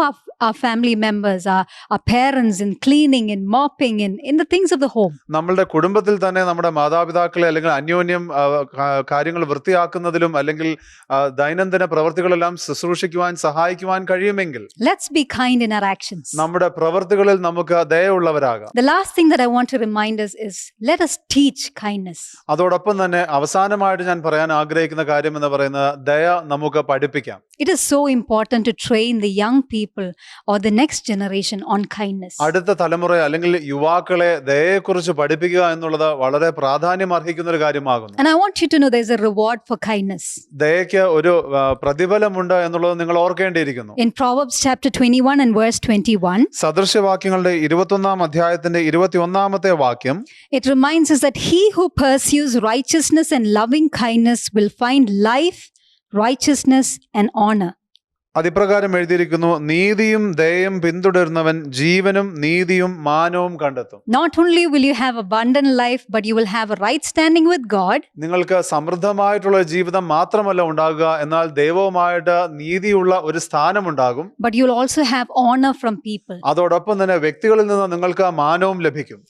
our family members, our parents in cleaning and mopping in the things of the home. നമ്മളുടെ കുടുംബത്തിൽ തന്നെ നമ്മുടെ മാതാപിതാക്കളെ അല്ലെങ്കിൽ അന്യോന്യം കാര്യങ്ങൾ വൃത്തിയാക്കുന്നതിലും അല്ലെങ്കിൽ ദൈനംദിന പ്രവൃത്തികളെല്ലാം ശുശ്രൂഷിക്കുവാൻ സഹായിക്കുവാൻ കഴിയുമെങ്കിൽ, Let's be kind in our actions. നമ്മുടെ പ്രവൃത്തികളിൽ നമുക്ക് ദയയുള്ളവരാകാം. The last thing that I want to remind us is, let us teach kindness. അതോടൊപ്പം തന്നെ അവസാനമായിട്ട് ഞാൻ പറയാൻ ആഗ്രഹിക്കുന്ന കാര്യം എന്ന് പറയുന്നത് ദയ നമുക്ക് പഠിപ്പിക്കാം. It is so important to train the young people or the next generation on kindness. അടുത്ത തലമുറ അല്ലെങ്കിൽ യുവാക്കളെ ദയയെക്കുറിച്ച് പഠിപ്പിക്കുക എന്നുള്ളത് വളരെ പ്രാധാന്യം അർഹിക്കുന്ന ഒരു കാര്യമാകുന്നു. And I want you to know there's a reward for kindness. ദയയ്ക്ക് ഒരു പ്രതിഫലമുണ്ട് എന്നുള്ളത് നിങ്ങൾ ഓർക്കേണ്ടിയിരിക്കുന്നു. In Proverbs chapter 21 and verse 21, സദൃശ്യവാക്യങ്ങളുടെ 21-ാം അധ്യായത്തിന്റെ 21-ാമത്തെ വാക്യം, it reminds us that he who pursues righteousness and loving kindness will find life, righteousness and honor. അതിപ്രകാരം എഴുതിയിരിക്കുന്നു, നീതിയും ദയയും പിന്തുടരുന്നവൻ ജീവനും നീതിയും മാനവും കണ്ടെത്തും. Not only will you have abundant life, but you will have a right standing with God. നിങ്ങൾക്ക് സമൃദ്ധമായിട്ടുള്ള ജീവിതം മാത്രമല്ല ഉണ്ടാകുക, എന്നാൽ ദൈവവുമായിട്ട് നീതിയുള്ള ഒരു സ്ഥാനമുണ്ടാകും. But you'll also have honor from people. അതോടൊപ്പം തന്നെ വ്യക്തികളിൽ നിന്ന് നിങ്ങൾക്ക് മാനവും ലഭിക്കും.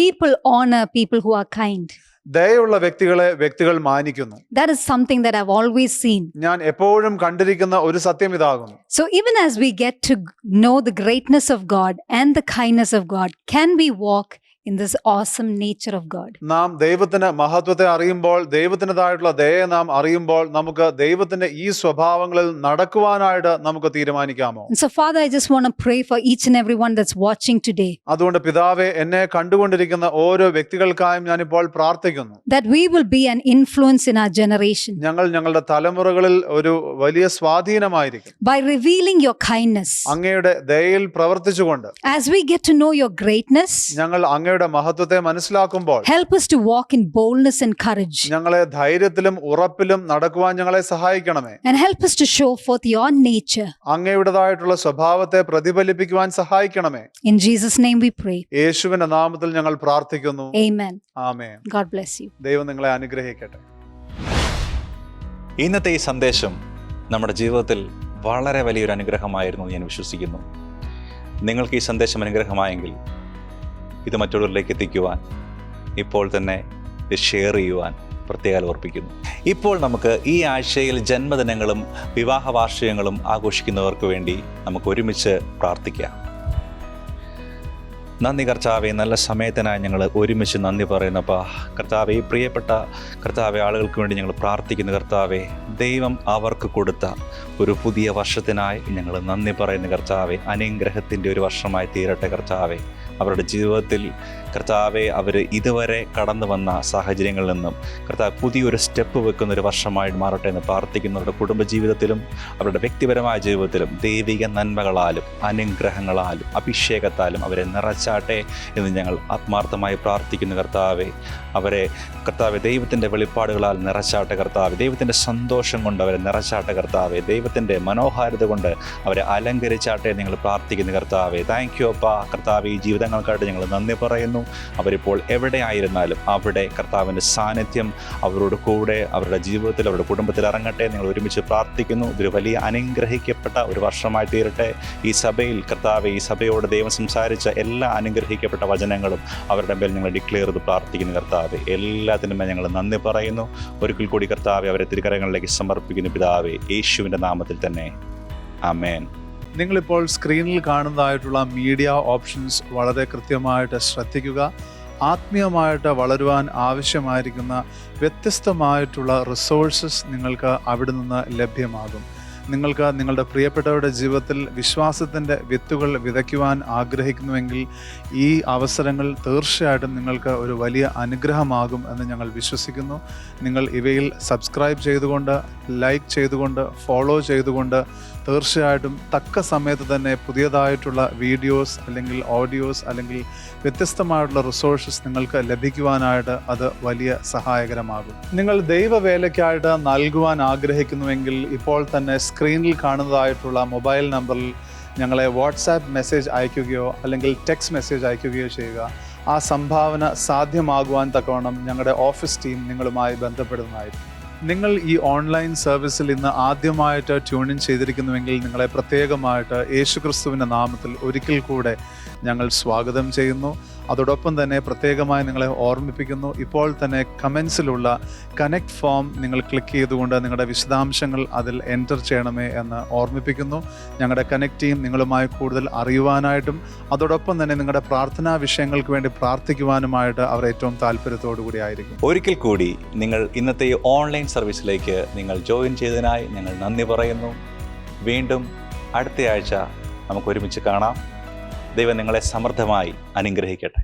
People honor people who are kind. ദയയുള്ള വ്യക്തികളെ വ്യക്തികൾ മാനിക്കുന്നു. That is something that I've always seen. ഞാൻ എപ്പോഴും കണ്ടിരിക്കുന്ന ഒരു സത്യം ഇതാകുന്നു. So even as we get to know the greatness of God and the kindness of God, can we walk in this awesome nature of God? നാം ദൈവത്തിന് മഹത്വത്തെ അറിയുമ്പോൾ, ദൈവത്തിൻ്റെതായിട്ടുള്ള ദയയെ നാം അറിയുമ്പോൾ, നമുക്ക് ദൈവത്തിന്റെ ഈ സ്വഭാവങ്ങളിൽ നടക്കുവാനായിട്ട് നമുക്ക് തീരുമാനിക്കാമോ? And so Father, I just want to pray for each and everyone that's watching today, അതുകൊണ്ട് പിതാവേ, എന്നെ കണ്ടുകൊണ്ടിരിക്കുന്ന ഓരോ വ്യക്തികൾക്കായും ഞാനിപ്പോൾ പ്രാർത്ഥിക്കുന്നു. that we will be an influence in our generation ഞങ്ങളുടെ തലമുറകളിൽ ഒരു വലിയ സ്വാധീനമായിരിക്കും. by revealing your kindness. അങ്ങയുടെ ദയയിൽ പ്രവർത്തിച്ചുകൊണ്ട് As we get to know your greatness, ഞങ്ങൾ അങ്ങയുടെ മഹത്വത്തെ മനസ്സിലാക്കുമ്പോൾ help us to walk in boldness and courage, ഞങ്ങളെ ധൈര്യത്തിലും ഉറപ്പിലും നടക്കുവാൻ ഞങ്ങളെ സഹായിക്കണമേ. and help us to show forth your nature. അങ്ങയുടേതായിട്ടുള്ള സ്വഭാവത്തെ പ്രതിഫലിപ്പിക്കുവാൻ സഹായിക്കണമേ. In Jesus' name we pray. യേശുവിന്റെ നാമത്തിൽ ഞങ്ങൾ പ്രാർത്ഥിക്കുന്നു. Amen. Amen. God bless you. ദൈവം നിങ്ങളെ അനുഗ്രഹിക്കട്ടെ. ഇന്നത്തെ ഈ സന്ദേശം നമ്മുടെ ജീവിതത്തിൽ വളരെ വലിയൊരു അനുഗ്രഹമായിരുന്നു എന്ന് ഞാൻ വിശ്വസിക്കുന്നു. നിങ്ങൾക്ക് ഈ സന്ദേശം അനുഗ്രഹമായെങ്കിൽ ഇത് മറ്റുള്ളവരിലേക്ക് എത്തിക്കുവാൻ, ഇപ്പോൾ തന്നെ ഇത് ഷെയർ ചെയ്യുവാൻ പ്രത്യേകം ഓർപ്പിക്കുന്നു. ഇപ്പോൾ നമുക്ക് ഈ ആഴ്ചയിൽ ജന്മദിനങ്ങളും വിവാഹ വാർഷികങ്ങളും ആഘോഷിക്കുന്നവർക്ക് വേണ്ടി നമുക്ക് ഒരുമിച്ച് പ്രാർത്ഥിക്കാം. നന്ദി കർത്താവേ, നല്ല സമയത്തിനായി ഞങ്ങൾ ഒരുമിച്ച് നന്ദി പറയുന്നപ്പാ. കർത്താവേ, പ്രിയപ്പെട്ട കർത്താവെ, ആളുകൾക്ക് വേണ്ടി ഞങ്ങൾ പ്രാർത്ഥിക്കുന്ന കർത്താവെ, ദൈവം അവർക്ക് കൊടുത്ത ഒരു പുതിയ വർഷത്തിനായി ഞങ്ങൾ നന്ദി പറയുന്ന കർത്താവെ. അനുഗ്രഹത്തിൻ്റെ ഒരു വർഷമായി തീരട്ടെ കർത്താവെ. അവരുടെ ജീവിതത്തിൽ കർത്താവെ, അവർ ഇതുവരെ കടന്നു വന്ന സാഹചര്യങ്ങളിൽ നിന്നും കർത്താവ് പുതിയൊരു സ്റ്റെപ്പ് വെക്കുന്ന ഒരു വർഷമായിട്ട് മാറട്ടെ എന്ന് പ്രാർത്ഥിക്കുന്നവരുടെ കുടുംബജീവിതത്തിലും അവരുടെ വ്യക്തിപരമായ ജീവിതത്തിലും ദൈവിക നന്മകളാലും അനുഗ്രഹങ്ങളാലും അഭിഷേകത്താലും അവരെ നിറച്ചാട്ടെ എന്ന് ഞങ്ങൾ ആത്മാർത്ഥമായി പ്രാർത്ഥിക്കുന്നു കർത്താവെ. അവരെ കർത്താവെ ദൈവത്തിൻ്റെ വെളിപ്പാടുകളാൽ നിറച്ചാട്ടെ കർത്താവെ. ദൈവത്തിൻ്റെ സന്തോഷം കൊണ്ട് അവരെ നിറച്ചാട്ടെ കർത്താവെ. ദൈവത്തിൻ്റെ മനോഹാരിത കൊണ്ട് അവരെ അലങ്കരിച്ചാട്ടെ നിങ്ങൾ പ്രാർത്ഥിക്കുന്നു കർത്താവെ. താങ്ക് യു അപ്പാ കർത്താവെ. ഈ ജീവിതങ്ങൾക്കായിട്ട് ഞങ്ങൾ നന്ദി പറയുന്നു. അവരിപ്പോൾ എവിടെയായിരുന്നാലും അവിടെ കർത്താവിൻ്റെ സാന്നിധ്യം അവരോട് കൂടെ അവരുടെ ജീവിതത്തിൽ അവരുടെ കുടുംബത്തിൽ ഇറങ്ങട്ടെ നിങ്ങൾ ഒരുമിച്ച് പ്രാർത്ഥിക്കുന്നു. ഇതൊരു വലിയ അനുഗ്രഹിക്കപ്പെട്ട ഒരു വർഷമായി തീരട്ടെ. ഈ സഭയിൽ കർത്താവെ, ഈ സഭയോട് ദൈവം സംസാരിച്ച എല്ലാ അനുഗ്രഹിക്കപ്പെട്ട വചനങ്ങളും അവരുടെ മേൽ ഞങ്ങൾ ഡിക്ലെയർ ചെയ്ത് പ്രാർത്ഥിക്കുന്നു കർത്താവെ. എല്ലാത്തിനും മേൽ ഞങ്ങൾ നന്ദി പറയുന്നു. ഒരിക്കൽ കൂടി കർത്താവെ അവരെ തിരുക്കരങ്ങളിലേക്ക് സമർപ്പിക്കുന്നു പിതാവേ, യേശുവിൻ്റെ നാമത്തിൽ തന്നെ. ആമേൻ. നിങ്ങളിപ്പോൾ സ്ക്രീനിൽ കാണുന്നതായിട്ടുള്ള മീഡിയ ഓപ്ഷൻസ് വളരെ കൃത്യമായിട്ട് ശ്രദ്ധിക്കുക. ആത്മീയമായിട്ട് വളരുവാൻ ആവശ്യമായിരിക്കുന്ന വ്യത്യസ്തമായിട്ടുള്ള റിസോഴ്സസ് നിങ്ങൾക്ക് അവിടെ നിന്ന് ലഭ്യമാകും. നിങ്ങൾക്ക് നിങ്ങളുടെ പ്രിയപ്പെട്ടവരുടെ ജീവിതത്തിൽ വിശ്വാസത്തിൻ്റെ വിത്തുകൾ വിതയ്ക്കുവാൻ ആഗ്രഹിക്കുന്നുവെങ്കിൽ ഈ അവസരങ്ങൾ തീർച്ചയായിട്ടും നിങ്ങൾക്ക് ഒരു വലിയ അനുഗ്രഹമാകും എന്ന് ഞങ്ങൾ വിശ്വസിക്കുന്നു. നിങ്ങൾ ഇവയിൽ സബ്സ്ക്രൈബ് ചെയ്തുകൊണ്ട്, ലൈക്ക് ചെയ്തുകൊണ്ട്, ഫോളോ ചെയ്തുകൊണ്ട് തീർച്ചയായിട്ടും തക്ക സമയത്ത് തന്നെ പുതിയതായിട്ടുള്ള വീഡിയോസ് അല്ലെങ്കിൽ ഓഡിയോസ് അല്ലെങ്കിൽ വ്യത്യസ്തമായിട്ടുള്ള റിസോഴ്സസ് നിങ്ങൾക്ക് ലഭിക്കുവാനായിട്ട് അത് വലിയ സഹായകരമാകും. നിങ്ങൾ ദൈവവേലയ്ക്കായിട്ട് നൽകുവാൻ ആഗ്രഹിക്കുന്നുവെങ്കിൽ ഇപ്പോൾ തന്നെ സ്ക്രീനിൽ കാണുന്നതായിട്ടുള്ള മൊബൈൽ നമ്പറിൽ ഞങ്ങളെ വാട്സാപ്പ് മെസ്സേജ് അയക്കുകയോ അല്ലെങ്കിൽ ടെക്സ്റ്റ് മെസ്സേജ് അയക്കുകയോ ചെയ്യുക. ആ സംഭാവന സാധ്യമാകുവാൻ തക്കവണ്ണം ഞങ്ങളുടെ ഓഫീസ് ടീം നിങ്ങളുമായി ബന്ധപ്പെടുന്നതായിരിക്കും. നിങ്ങൾ ഈ ഓൺലൈൻ സർവീസിൽ ഇന്ന് ആദ്യമായിട്ട് ട്യൂണിൻ ചെയ്തിരിക്കുന്നുവെങ്കിൽ നിങ്ങളെ പ്രത്യേകമായിട്ട് യേശുക്രിസ്തുവിൻ്റെ നാമത്തിൽ ഒരിക്കൽ കൂടെ ഞങ്ങൾ സ്വാഗതം ചെയ്യുന്നു. അതോടൊപ്പം തന്നെ പ്രത്യേകമായി നിങ്ങളെ ഓർമ്മിപ്പിക്കുന്നു, ഇപ്പോൾ തന്നെ കമൻസിലുള്ള കണക്ട് ഫോം നിങ്ങൾ ക്ലിക്ക് ചെയ്തുകൊണ്ട് നിങ്ങളുടെ വിശദാംശങ്ങൾ അതിൽ എൻ്റർ ചെയ്യണമേ എന്ന് ഓർമ്മിപ്പിക്കുന്നു. ഞങ്ങളുടെ കണക്ട് ടീം നിങ്ങളുമായി കൂടുതൽ അറിയുവാനായിട്ടും അതോടൊപ്പം തന്നെ നിങ്ങളുടെ പ്രാർത്ഥനാ വിഷയങ്ങൾക്ക് വേണ്ടി പ്രാർത്ഥിക്കുവാനുമായിട്ട് അവർ ഏറ്റവും താല്പര്യത്തോടു കൂടി ആയിരിക്കും. ഒരിക്കൽ കൂടി നിങ്ങൾ ഇന്നത്തെ ഈ ഓൺലൈൻ സർവീസിലേക്ക് നിങ്ങൾ ജോയിൻ ചെയ്തതിനായി ഞങ്ങൾ നന്ദി പറയുന്നു. വീണ്ടും അടുത്ത ആഴ്ച നമുക്ക് ഒരുമിച്ച് കാണാം. ദൈവം നിങ്ങളെ സമൃദ്ധമായി അനുഗ്രഹിക്കട്ടെ.